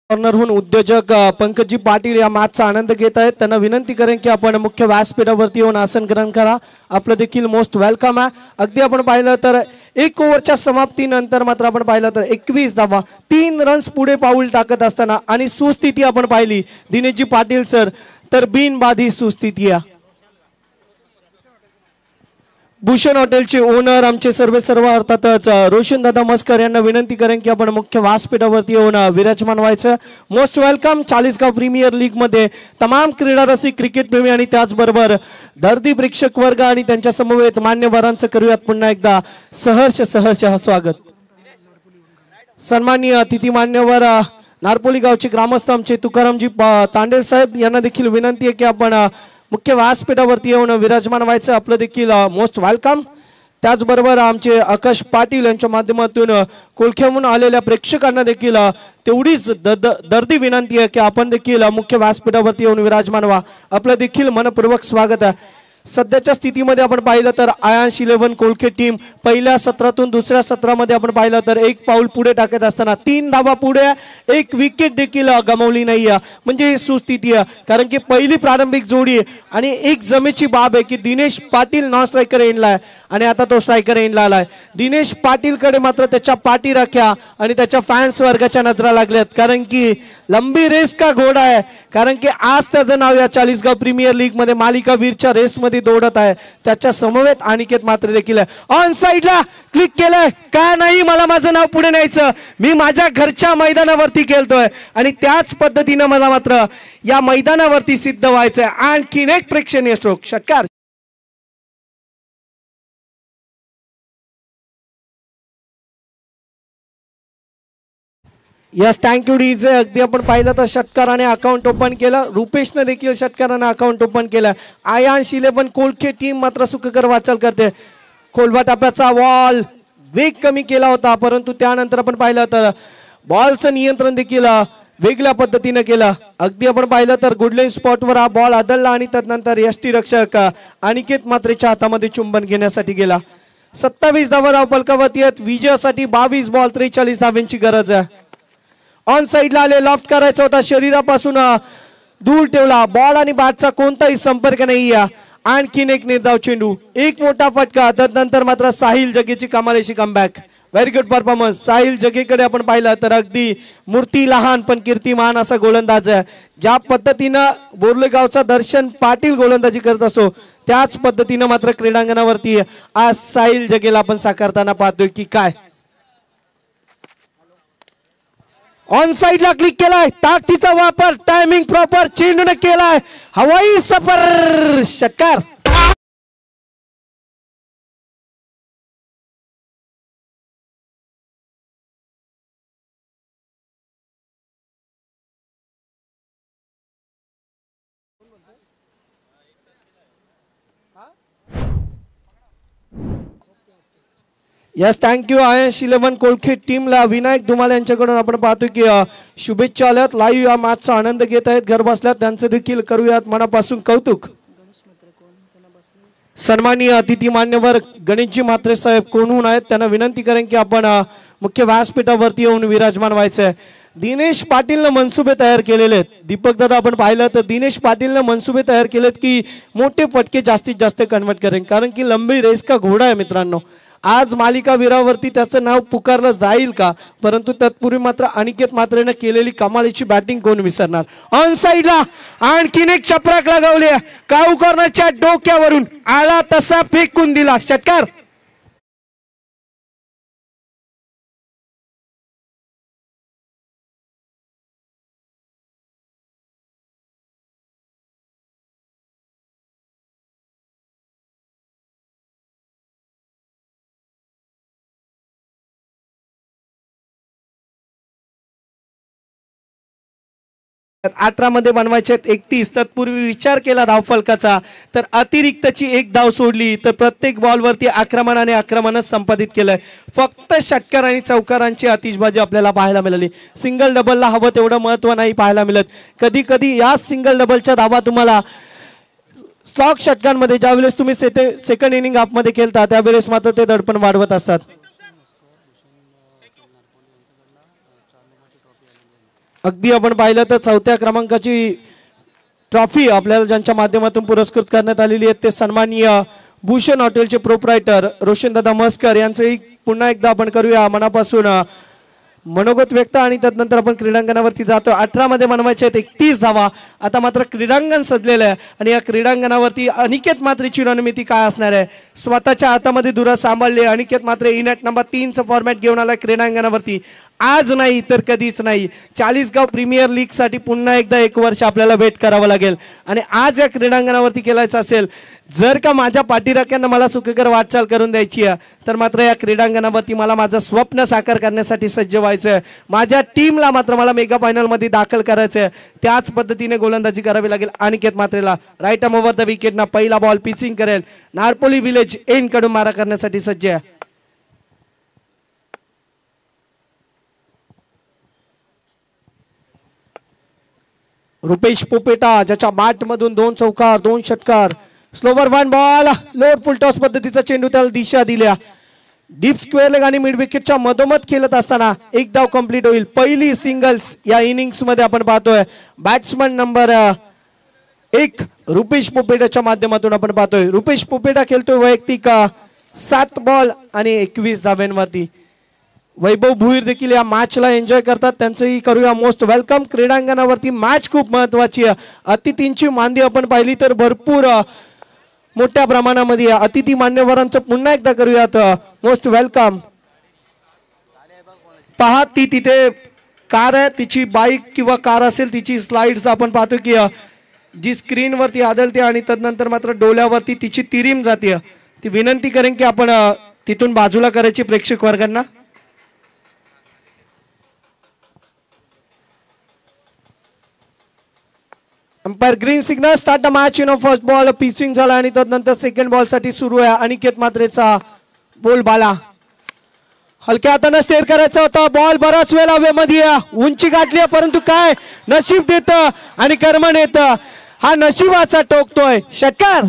कॉर्नरहून उद्योजक पंकजी पाटील या मॅचचा आनंद घेत आहेत. त्यांना विनंती करेन की आपण मुख्य व्यासपीठावरती येऊन आसन ग्रहण करा. आपलं देखील मोस्ट वेलकम आहे. अगदी आपण पाहिलं तर 1 ओव्हरच्या समाप्तीनंतर मात्र आपण पाहिलं तर 21 धावा, 3 रन्स पुढे पाऊल टाकत असताना आणि सुस्थिती आपण पाहिली दिनेशजी पाटील सर तर बिनबाधी सुस्थिती आहे. भूषण हॉटेलचे ओनर आमचे सर्व अर्थातच रोशन दादा मस्कर यांना विनंती करेन की आपण मुख्य व्यासपीठावरती येऊन विराजमान व्हायचं. Most welcome Chalisgaon premier league मध्ये तमाम क्रीडा रसिक क्रिकेट प्रेमी आणि त्याचबरोबर दर्दी प्रेक्षक वर्ग आणि त्यांच्या समवेत मान्यवरांचं करूयात पुन्हा एकदा सहर्ष स्वागत. सन्माननीय अतिथी मान्यवर नारपोली गावचे ग्रामस्थ आमचे तुकारामजी तांडेल साहेब यांना देखील विनंती आहे की आपण मुख्य व्यासपीठावरती येऊन विराजमान व्हायचं. आपलं देखील मोस्ट वेलकम. त्याचबरोबर आमचे आकाश पाटील यांच्या माध्यमातून कोलखेहून आलेल्या प्रेक्षकांना देखील तेवढीच दर्दी विनंती आहे की आपण देखील मुख्य व्यासपीठावरती येऊन विराजमान व्हा. आपलं देखील मनपूर्वक स्वागत आहे. सध्याच्या स्थितीमध्ये आपण पाहिलं तर आयांश 11 कोलखे टीम पहिल्या सत्रातून दुसऱ्या सत्रामध्ये आपण पाहिलं तर एक पाऊल पुढे टाकत असताना 3 धावा पुढे, एक विकेट देखील गमावली नाही आहे. म्हणजे सुस्थिती आहे कारण की पहिली प्रारंभिक जोडी आणि एक जमेची बाब आहे की दिनेश पाटील नॉन स्ट्रायकर एंडला आहे आणि आता तो स्ट्रायकर एंडला आलाय. दिनेश पाटील कडे मात्र त्याच्या पाठी राख्या आणि त्याच्या फॅन्स वर्गाच्या नजरा लागल्यात कारण की लंबी रेस का घोडा आहे. कारण की आज त्याचं नाव या चाळीसगाव प्रीमियर लीग मध्ये मालिका वीरच्या रेस मध्ये दौडत आहे. त्याच्या समवेत अनिकेत मात्र देखील आहे. ऑन साइडला क्लिक केलंय का नाही, मला माझं नाव पुढे न्यायचं, मी माझ्या घरच्या मैदानावरती खेळतोय आणि त्याच पद्धतीनं मला मात्र या मैदानावरती सिद्ध व्हायचंय. आणखीन एक प्रेक्षणीय स्ट्रोक षटकार. Yes thank you DJ. अगदी आपण पाहिलं तर षटकाराने अकाउंट ओपन केलं. रुपेशने देखील षटकाराने अकाउंट ओपन केलं. आयांश 11 कोलखे टीम मात्र सुखकर वाटचाल करते. खोलवा टप्प्याचा बॉल वेग कमी केला होता परंतु त्यानंतर आपण पाहिलं तर बॉलचं नियंत्रण देखील वेगळ्या पद्धतीने केलं. अगदी आपण पाहिलं तर गुडलाईन स्पॉटवर हा बॉल आदळला आणि त्यानंतर यष्टी रक्षक अनिकेत मात्रेच्या हातामध्ये चुंबन घेण्यासाठी गेला. 27 धावा धावफलकावरती आहेत. विजयासाठी 22 बॉल 43 धावांची गरज आहे. ऑन साइडला आले, लॉफ्ट करायचा होता, शरीरापासून दूर ठेवला. बॉल आणि बॅटचा कोणताही संपर्क नाही. आणखीन एक निर्धाव चेंडू, एक मोठा फटका. त्यानंतर मात्र साहिल जगेची कमालीची comeback. Very good performance. Sahil जगेकडे आपण पाहिलं तर अगदी मूर्ती लहान पण कीर्तिमान असा गोलंदाज आहे. ज्या पद्धतीनं बोर्लेगावचा दर्शन पाटील गोलंदाजी करत असतो त्याच पद्धतीनं मात्र क्रीडांगणावरती आज साहिल जगेला आपण साकारताना पाहतोय की काय. ऑन साइडला क्लिक केलाय, ताकदीचा वापर, टायमिंग प्रॉपर, चेंडूने केलाय हवाई सफर. षटकार. Yes thank you. आयांश 11 कोलखे टीमला विनायक धुमाल यांच्याकडून आपण पाहतो की शुभेच्छा आल्यात. लाईव्ह या मॅचचा आनंद घेत आहेत घर बसल्यात, त्यांचं देखील करूयात मनापासून कौतुक. सन्माननीय अतिथी मान्यवर गणेशजी म्हात्रे साहेब कोणहून आहेत त्यांना विनंती करेन की आपण मुख्य व्यासपीठावरती येऊन विराजमान व्हायचं आहे. दिनेश पाटीलने मनसुबे तयार केलेले आहेत. दीपक दादा आपण पाहिलं तर दिनेश पाटीलने मनसुबे तयार केलेत की मोठे फटके जास्तीत जास्त कन्वर्ट करेन कारण की लंबी रेस का घोडा आहे मित्रांनो. आज मालिका वीरावरती त्याचं नाव पुकारलं जाईल का, परंतु तत्पूर्वी मात्र अनिकेत मात्रेने केलेली कमालीची बॅटिंग कोण विसरणार. ऑन साइडला आणखीन एक चपराक लगावली, काऊ कॉर्नरच्या डोक्यावरून आला तसा फेकून दिला. षटकार. अठरा मध्ये बनवायचे 31. तत्पूर्वी विचार केला धावफलकाचा तर अतिरिक्तची एक धाव सोडली तर प्रत्येक बॉलवरती आक्रमणच संपादित केलंय. फक्त षटकार आणि चौकारांची आतिषबाजी आपल्याला पाहायला मिळाली. सिंगल डबलला हवं तेवढं महत्व नाही पाहायला मिळत. कधी कधी या सिंगल डबलच्या धावा तुम्हाला स्लॉग षटकांमध्ये ज्यावेळेस तुम्ही सेकंड इनिंग हाफमध्ये खेळता त्यावेळेस मात्र ते दडपण वाढवत असतात. अगदी आपण पाहिलं तर 4थ्या क्रमांकाची ट्रॉफी आपल्याला ज्यांच्या माध्यमातून पुरस्कृत करण्यात आलेली आहे ते सन्माननीय भूषण हॉटेलचे प्रोप्रायटर रोशन दादा मस्कर यांचं पुन्हा एकदा आपण करूया मनापासून मनोगत व्यक्त आणि त्यानंतर आपण क्रीडांगणावरती जातो. 18 मध्ये बनवायचे आहेत 31 धावा. आता मात्र क्रीडांगण सजलेलं आहे आणि या क्रीडांगणावरती अनिकेत मात्रेची रणनीती काय असणार आहे. स्वतःच्या हातामध्ये धुरा सांभाळले अनिकेत मात्रे इनॅट नंबर 3चं फॉर्मॅट घेऊन आला क्रीडांगणावरती. आज नाही तर कधीच नाही. चाळीसगाव प्रीमियर लीग साठी पुन्हा एकदा 1 वर्ष आपल्याला वेट करावं लागेल आणि आज या क्रीडांगणावरती खेळायचं असेल. जर का माझ्या पाठीराख्यांना मला सुखकर वाटचाल करून द्यायची आहे तर मात्र या क्रीडांगणावरती मला माझं स्वप्न साकार करण्यासाठी सज्ज व्हायचं आहे. माझ्या टीमला मात्र मला मेगा फायनल मध्ये दाखल करायचं आहे. त्याच पद्धतीने गोलंदाजी करावी लागेल अनिकेत मात्रेला. Right arm over the wicket ना पहिला बॉल पिचिंग करेल. नारपोली विलेज एंड कडून मारा करण्यासाठी सज्ज आहे. रुपेश पोपेटा ज्याच्या बॅट मधून 2 चौकार 2 षटकार. स्लोवर 1 बॉल लोअर फुल टॉस पद्धतीचा चेंडू त्याला दिशा दिल्या. डीप स्क्वेअर लेग आणि मिड विकेटच्या मधोमध खेळत असताना 1 धाव कंप्लीट होईल. पहिली सिंगल्स या इनिंग्स मध्ये आपण पाहतोय. बॅट्समन नंबर 1 रुपेश पोपेटाच्या माध्यमातून आपण पाहतोय. रुपेश पोपेटा खेळतोय वैयक्तिक 7 बॉल आणि 21 धाव्यांवरती. वैभव भुईर देखील या मॅचला एन्जॉय करतात. त्यांचंही करूया मोस्ट वेलकम. क्रीडांगणावरती मॅच खूप महत्वाची आहे. अतिथींची मांदी आपण पाहिली तर भरपूर मोठ्या प्रमाणामध्ये अतिथी मान्यवरांचं पुन्हा एकदा करूयात मोस्ट वेलकम. पहा ती तिथे कार आहे तिची बाईक किंवा कार असेल तिची स्लाइड्स आपण पाहतो की जी स्क्रीनवरती आदलते आणि तदनंतर मात्र डोल्यावरती तिची तिरीम जाते. ती विनंती करेन की आपण तिथून बाजूला करायची प्रेक्षक वर्गांना. Umpire green signal start the match. First ball pitching झाला आणि त्यानंतर सेकंड बॉल साठी सुरू आहे अनिकेत मात्रेचा बोलबाला. हलक्या हाताने स्टेअर करायचा होता. बॉल बराच वेळ हवेमध्ये उंची गाठली परंतु काय नशीब देत आणि कर्मण येत. हा नशिबाचा टोकतोय षटकार.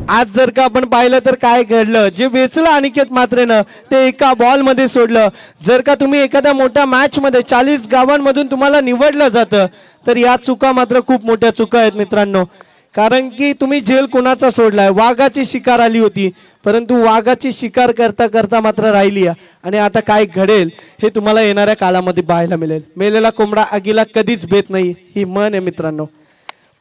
आज जर का आपण पाहिलं तर काय घडलं. जे वेचलं अनिकेत मात्रेनं ते एका बॉल मध्ये सोडलं. जर का तुम्ही एखाद्या मोठ्या मॅच मध्ये 40 गावांमधून तुम्हाला निवडलं जातं तर या चुका मात्र खूप मोठ्या चुका आहेत मित्रांनो. कारण की तुम्ही झेल कोणाचा सोडलाय. वाघाची शिकार आली होती परंतु वाघाची शिकार करता करता मात्र राहिली आणि आता काय घडेल हे तुम्हाला येणाऱ्या काळामध्ये पाहायला मिळेल. मेलेला कोंबडा आगीला कधीच भेट नाही ही म्हण आहे मित्रांनो.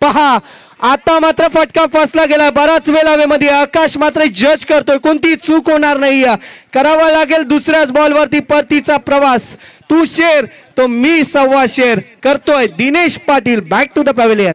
पहा आता मात्र फटका फसला गेला. बराच वेळ हवेमध्ये आकाश मात्र जज करतोय. कोणती चूक होणार नाही. करावा लागेल दुसऱ्याच बॉलवरती परतीचा प्रवास. तू शेर तो मी 1.25 शेर करतोय Dinesh Patil. Back to the pavilion.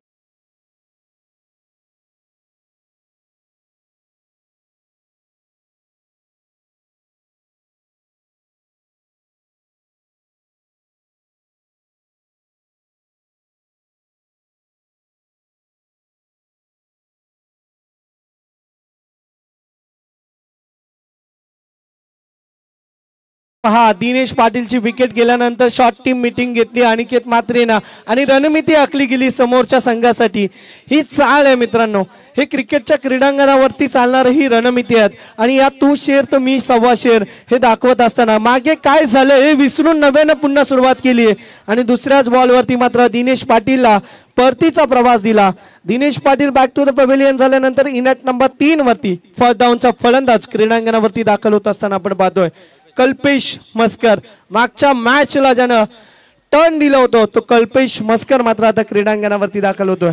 पहा दिनेश पाटीलची विकेट गेल्यानंतर शॉर्ट टीम मीटिंग घेतली अनिकेत मात्रेनं आणि रणनीती आखली गेली समोरच्या संघासाठी. ही चाल आहे मित्रांनो. हे क्रिकेटच्या क्रीडांगणावरती चालणार ही रणनीती आहेत आणि या तू शेर तर मी 1.25 शेर हे दाखवत असताना मागे काय झालं हे विसरून नव्यानं पुन्हा सुरुवात केली आहे आणि दुसऱ्याच बॉलवरती मात्र दिनेश पाटीलला परतीचा प्रवास दिला. Dinesh Patil back to the pavilion झाल्यानंतर इनॅट नंबर 3 वरती फर्स्ट डाऊनचा फलंदाज क्रीडांगणावरती दाखल होत असताना आपण पाहतोय कल्पेश मस्कर. मागच्या मॅचला ज्यानं टर्न दिलं होतं तो कल्पेश मस्कर मात्र आता क्रीडांगणावरती दाखल होतोय.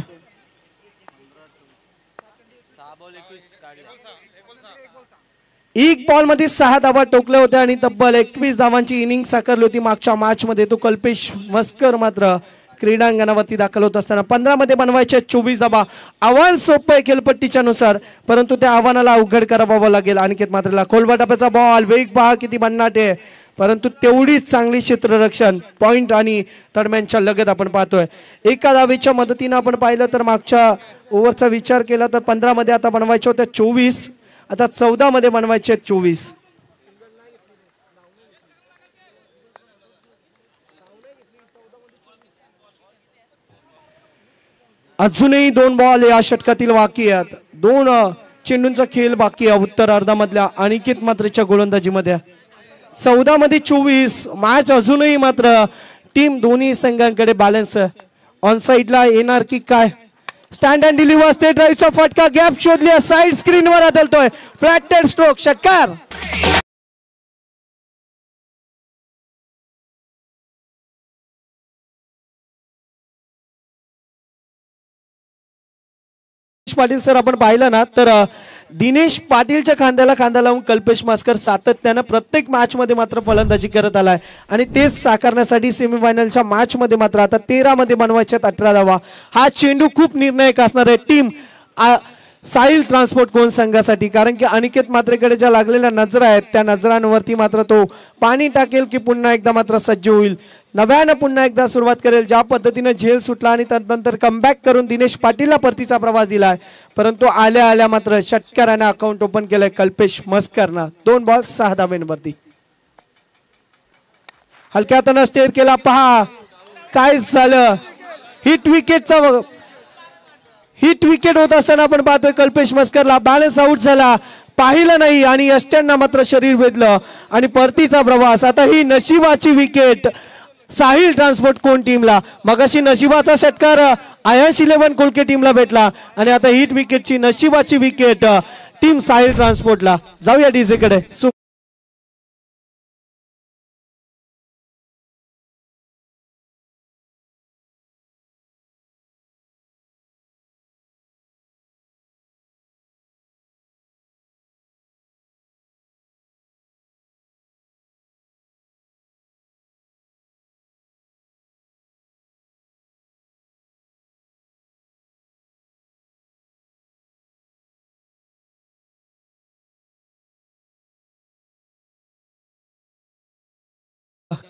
एक बॉल मध्ये 6 धावा टोकल्या होत्या आणि तब्बल 21 धावांची इनिंग साकारली होती मागच्या मॅच मध्ये. तो कल्पेश मस्कर मात्र क्रीडांगणावरती दाखल होत असताना 15 मध्ये बनवायचे 24 धावा. आव्हान सोपं आहे खेळपट्टीच्या नुसार परंतु त्या आव्हानाला अवघड करावं लागेल अनिकेत मात्रेला. खोलवा टप्प्याचा बॉल वेग पहा किती भन्नाट आहे परंतु तेवढीच चांगली क्षेत्ररक्षण पॉइंट आणि तडम्यांच्या लगत आपण पाहतोय. एका धावेच्या मदतीने आपण पाहिलं तर मागच्या ओव्हरचा विचार केला तर 15 मध्ये आता बनवायचे होते 24. आता 14 मध्ये बनवायचे 24. अजूनही 2 बॉल या षटकातील बाकी आहेत. 2 चेंडूंचा खेळ बाकी आहे उत्तरार्धामधल्या अनिकेत मात्रेच्या गोलंदाजीमध्ये. 14 मध्ये 24 मॅच अजूनही मात्र टीम दोन्ही संघांकडे बॅलन्स. ऑन साइडला येणार की काय. स्टँड अँड डिलिव्हर स्टेट ड्राईव्हचा फटका गॅप शोधली साइड स्क्रीनवर आदळतोय फ्लॅटेड स्ट्रोक षटकार. पाटील सर आपण पाहिलं ना तर दिनेश पाटीलच्या खांद्याला खांदा लावून कल्पेश मास्कर सातत्यानं प्रत्येक मॅच मध्ये मात्र फलंदाजी करत आलाय आणि तेच साकारण्यासाठी सेमीफायनलच्या मॅच मध्ये मात्र आता 13 मध्ये बनवायच्यात 18 धावा. हा चेंडू खूप निर्णायक असणार आहे टीम साहिल ट्रान्सपोर्ट कोण संघासाठी, कारण की अनिकेत मात्रेकडे ज्या लागलेल्या नजरा आहेत त्या नजरांवरती मात्र तो पाणी टाकेल की पुन्हा एकदा मात्र सज्ज होईल, नव्यानं पुन्हा एकदा सुरुवात करेल. ज्या पद्धतीने झेल सुटला आणि त्यानंतर कमबॅक करून दिनेश पाटीलला परतीचा प्रवास दिलाय, परंतु आल्या आल्या मात्र षटकाराने अकाउंट ओपन केलंय कल्पेश मस्करनं. 2 बॉल 6 धाब्यांवरती. हलक्या हातानं स्टेअर केला, पहा काय झालं. हिट विकेट होत असताना आपण पाहतोय कल्पेश मस्करला बॅलन्स आउट झाला, पाहिलं नाही आणि यष्ट्यांना मात्र शरीर वेधलं आणि परतीचा प्रवास. आता ही नशिबाची विकेट साहिल ट्रान्सपोर्ट कोण टीमला. मगाशी नशिबाचा षटकार आयन्स 11 कोलके टीमला भेटला आणि आता हिट विकेटची नशिबाची विकेट टीम साहिल ट्रान्सपोर्टला. जाऊया डीजे कडे.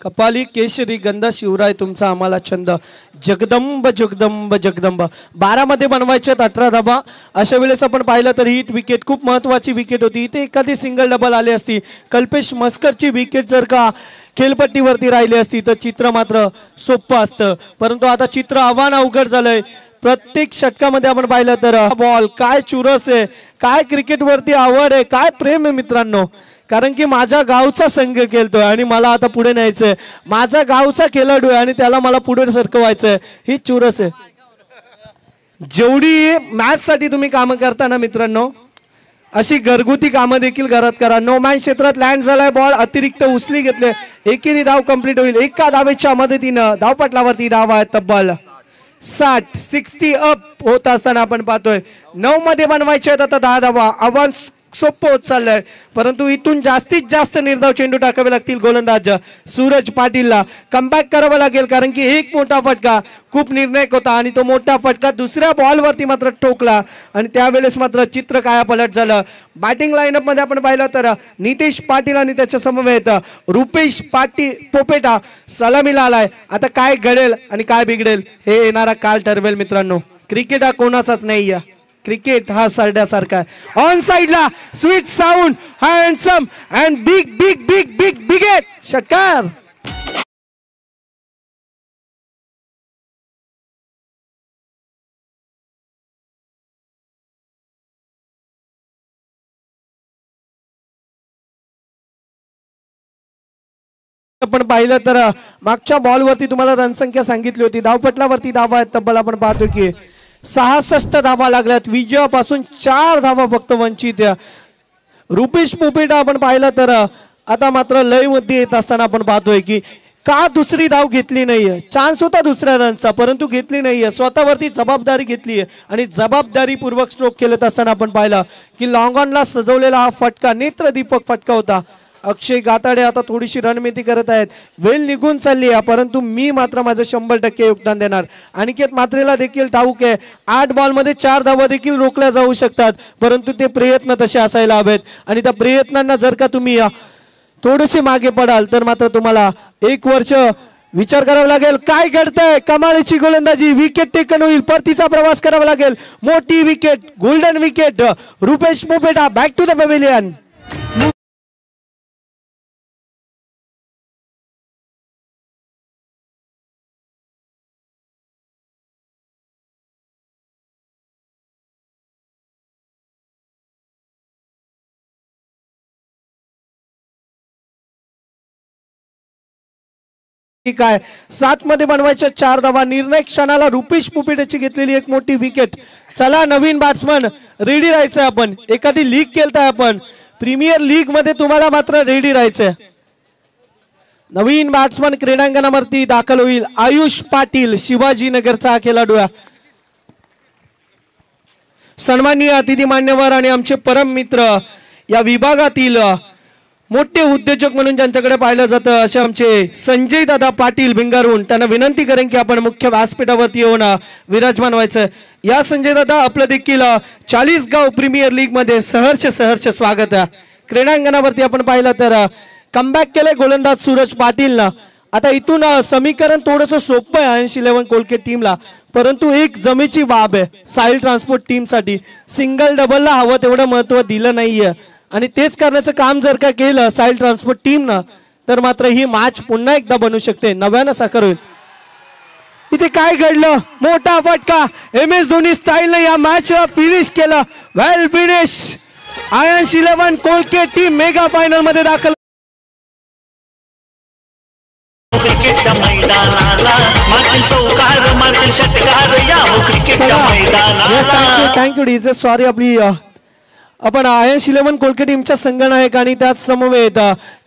कपाली केशरी गंध शिवराय तुमचा आम्हाला छंद, जगदंब जगदंब जगदंब. 12 मध्ये बनवायचे 18 धाबा. अशा वेळेस आपण पाहिलं तर हिट विकेट खूप महत्वाची विकेट होती. इथे एखादी सिंगल डबल आली असती, कल्पेश मस्करची विकेट जर का खेळपट्टीवरती राहिली असती तर चित्र मात्र सोपं असतं, परंतु आता चित्र आव्हान अवघड झालंय. प्रत्येक षटकामध्ये आपण पाहिलं तर बॉल काय चुरस आहे, काय क्रिकेटवरती आवड आहे, काय प्रेम आहे मित्रांनो. कारण की माझ्या गावचा संघ खेळतोय आणि मला आता पुढे न्यायचंय, माझा गावचा खेळाडू आहे आणि त्याला मला पुढे सरकवायचंय, ही चुरस आहे. जेवढी मॅच साठी तुम्ही कामं करता ना मित्रांनो, अशी घरगुती कामं देखील घरात करा. नो मॅन क्षेत्रात लँड झालाय, बॉल अतिरिक्त उचली घेतले, एकेरी धाव कंप्लीट होईल. एका धावेच्या मदतीनं धावपटलावरती धाव आहे तब्बल 60 अप होत असताना आपण पाहतोय 9 मध्ये बनवायचे आहेत आता 10 धावा. आव्हान सोपं होत चाललंय, परंतु इथून जास्तीत जास्त निर्धाव चेंडू टाकावे लागतील गोलंदाज सूरज पाटीलला. कमबॅक करावं लागेल, कारण की एक मोठा फटका खूप निर्णायक होता आणि तो मोठा फटका दुसऱ्या बॉलवरती मात्र ठोकला आणि त्यावेळेस मात्र चित्र कायापालट झालं. बॅटिंग लाईनअप मध्ये आपण पाहिलं तर नितेश पाटील आणि त्याच्या समवेत रुपेश पोपेटा सलामीला आलाय. आता काय घडेल आणि काय बिघडेल हे येणारा काल ठरवेल मित्रांनो. क्रिकेट हा कोणाचाच नाही, क्रिकेट हा सरड्यासारखा आहे. ऑन साइडला sweet sound, handsome and big big big big बिगेट षटकार. आपण पाहिलं तर मागच्या बॉलवरती तुम्हाला रनसंख्या सांगितली होती, धावपटलावरती धावा आहेत तब्बल आपण पाहतो की 66 धावा लागल्यात. विजयापासून 4 धावा फक्त वंचित. रुपेश पोपेटा आपण पाहिलं तर आता मात्र लय मध्ये येत असताना आपण पाहतोय की का दुसरी धाव घेतली नाहीये. चान्स होता दुसऱ्या रनचा परंतु घेतली नाहीये, स्वतःवरती जबाबदारी घेतली आणि जबाबदारीपूर्वक स्ट्रोक खेळत असताना आपण पाहिलं की लॉंग ऑनला सजवलेला हा फटका नेत्रदीपक फटका होता. अक्षय गाताडे आता थोडीशी रणमिती करत आहेत, वेळ निघून चालली आहे, परंतु मी मात्र माझं 100% योगदान देणार. अनिकेत मात्रेला देखील ठाऊक आहे 8 बॉलमध्ये 4 धावा देखील रोखल्या जाऊ शकतात, परंतु ते प्रयत्न तसे असायला हवेत आणि त्या प्रयत्नांना जर का तुम्ही थोडेसे मागे पडाल तर मात्र तुम्हाला 1 वर्ष विचार करावा लागेल. काय घडतंय, कमालीची गोलंदाजी, विकेट टेकन होईल, परतीचा प्रवास करावा लागेल. मोठी विकेट, गोल्डन विकेट, रुपेश पोपेटा बॅक टू द पॅव्हिलियन. काय 7 मध्ये बनवायच्या 4 धावा. निर्णय क्षणाला रुपेश पोपेटाची घेतलेली एक मोठी विकेट. चला नवीन बॅट्समन रेडी राहायचंय. आपण एखादी लीग केलताय, आपण प्रीमियर लीग मध्ये तुम्हाला मात्र रेडी राहायचंय. नवीन बॅट्समन क्रीडांगणावरती दाखल होईल. आयुष पाटील शिवाजीनगरचा हा खेळाडू आहे. सन्माननीय अतिथी मान्यवर आणि आमचे परम मित्र या विभागातील मोठे उद्योजक म्हणून ज्यांच्याकडे पाहिलं जातं असे आमचे संजय दादा पाटील भिंगारून. त्यांना विनंती करेन की आपण मुख्य व्यासपीठावरती येऊन विराजमान व्हायचं. या संजय दादा आपलं देखील 40 गाव प्रीमियर लीग मध्ये सहर्ष स्वागत आहे. क्रीडांगणावरती आपण पाहिलं तर कमबॅक केलंय गोलंदाज सूरज पाटीलनं. आता इथून समीकरण थोडंसं सोपं आहे 11 कोलकाता टीमला, परंतु एक जमेची बाब आहे साहिल ट्रान्सपोर्ट टीमसाठी. सिंगल डबलला हवं तेवढं महत्व दिलं नाहीये आणि तेच करण्याचं काम जर का केलं साहिल ट्रान्सपोर्ट टीमनं तर मात्र ही मॅच पुन्हा एकदा बनू शकते, नव्यानं साकार होईल. इथे काय घडलं? मोठा फटका. MS धोनी स्टाईलने या मॅचला फिनिश केलं. Well finish. आयन्स 11 कोलकाता टीम मेगा फायनल मध्ये दाखल. क्रिकेटच्या मैदानाला मारतील चौकार मारतील षटकार या क्रिकेटच्या मैदानाला. Thank you DJ. सॉरी आपण आयन्स 11 कोलकाता टीमच्या संघनायक आणि त्याच समवेत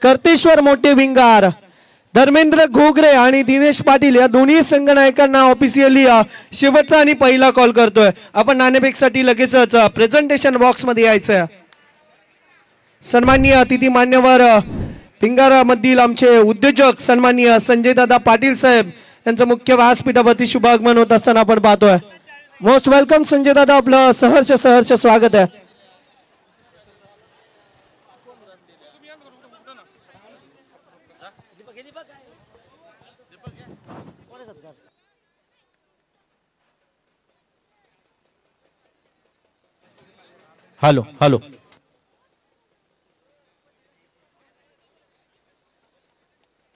कर्तेश्वर मोठे विंगार, धर्मेंद्र घोगरे आणि दिनेश पाटील या दोन्ही संघनायकांना ऑफिशियली शेवटचा आणि पहिला कॉल करतोय. आपण नाणेफेकसाठी लगेचच प्रेझेंटेशन बॉक्स मध्ये यायचं. सन्माननीय अतिथी मान्यवर भिंगारामधील आमचे उद्योजक सन्माननीय संजय दादा पाटील साहेब यांचं मुख्य व्यासपीठावरती शुभागमन होत असताना आपण पाहतोय. मोस्ट वेलकम संजय दादा, आपलं सहर्ष स्वागत आहे. हॅलो.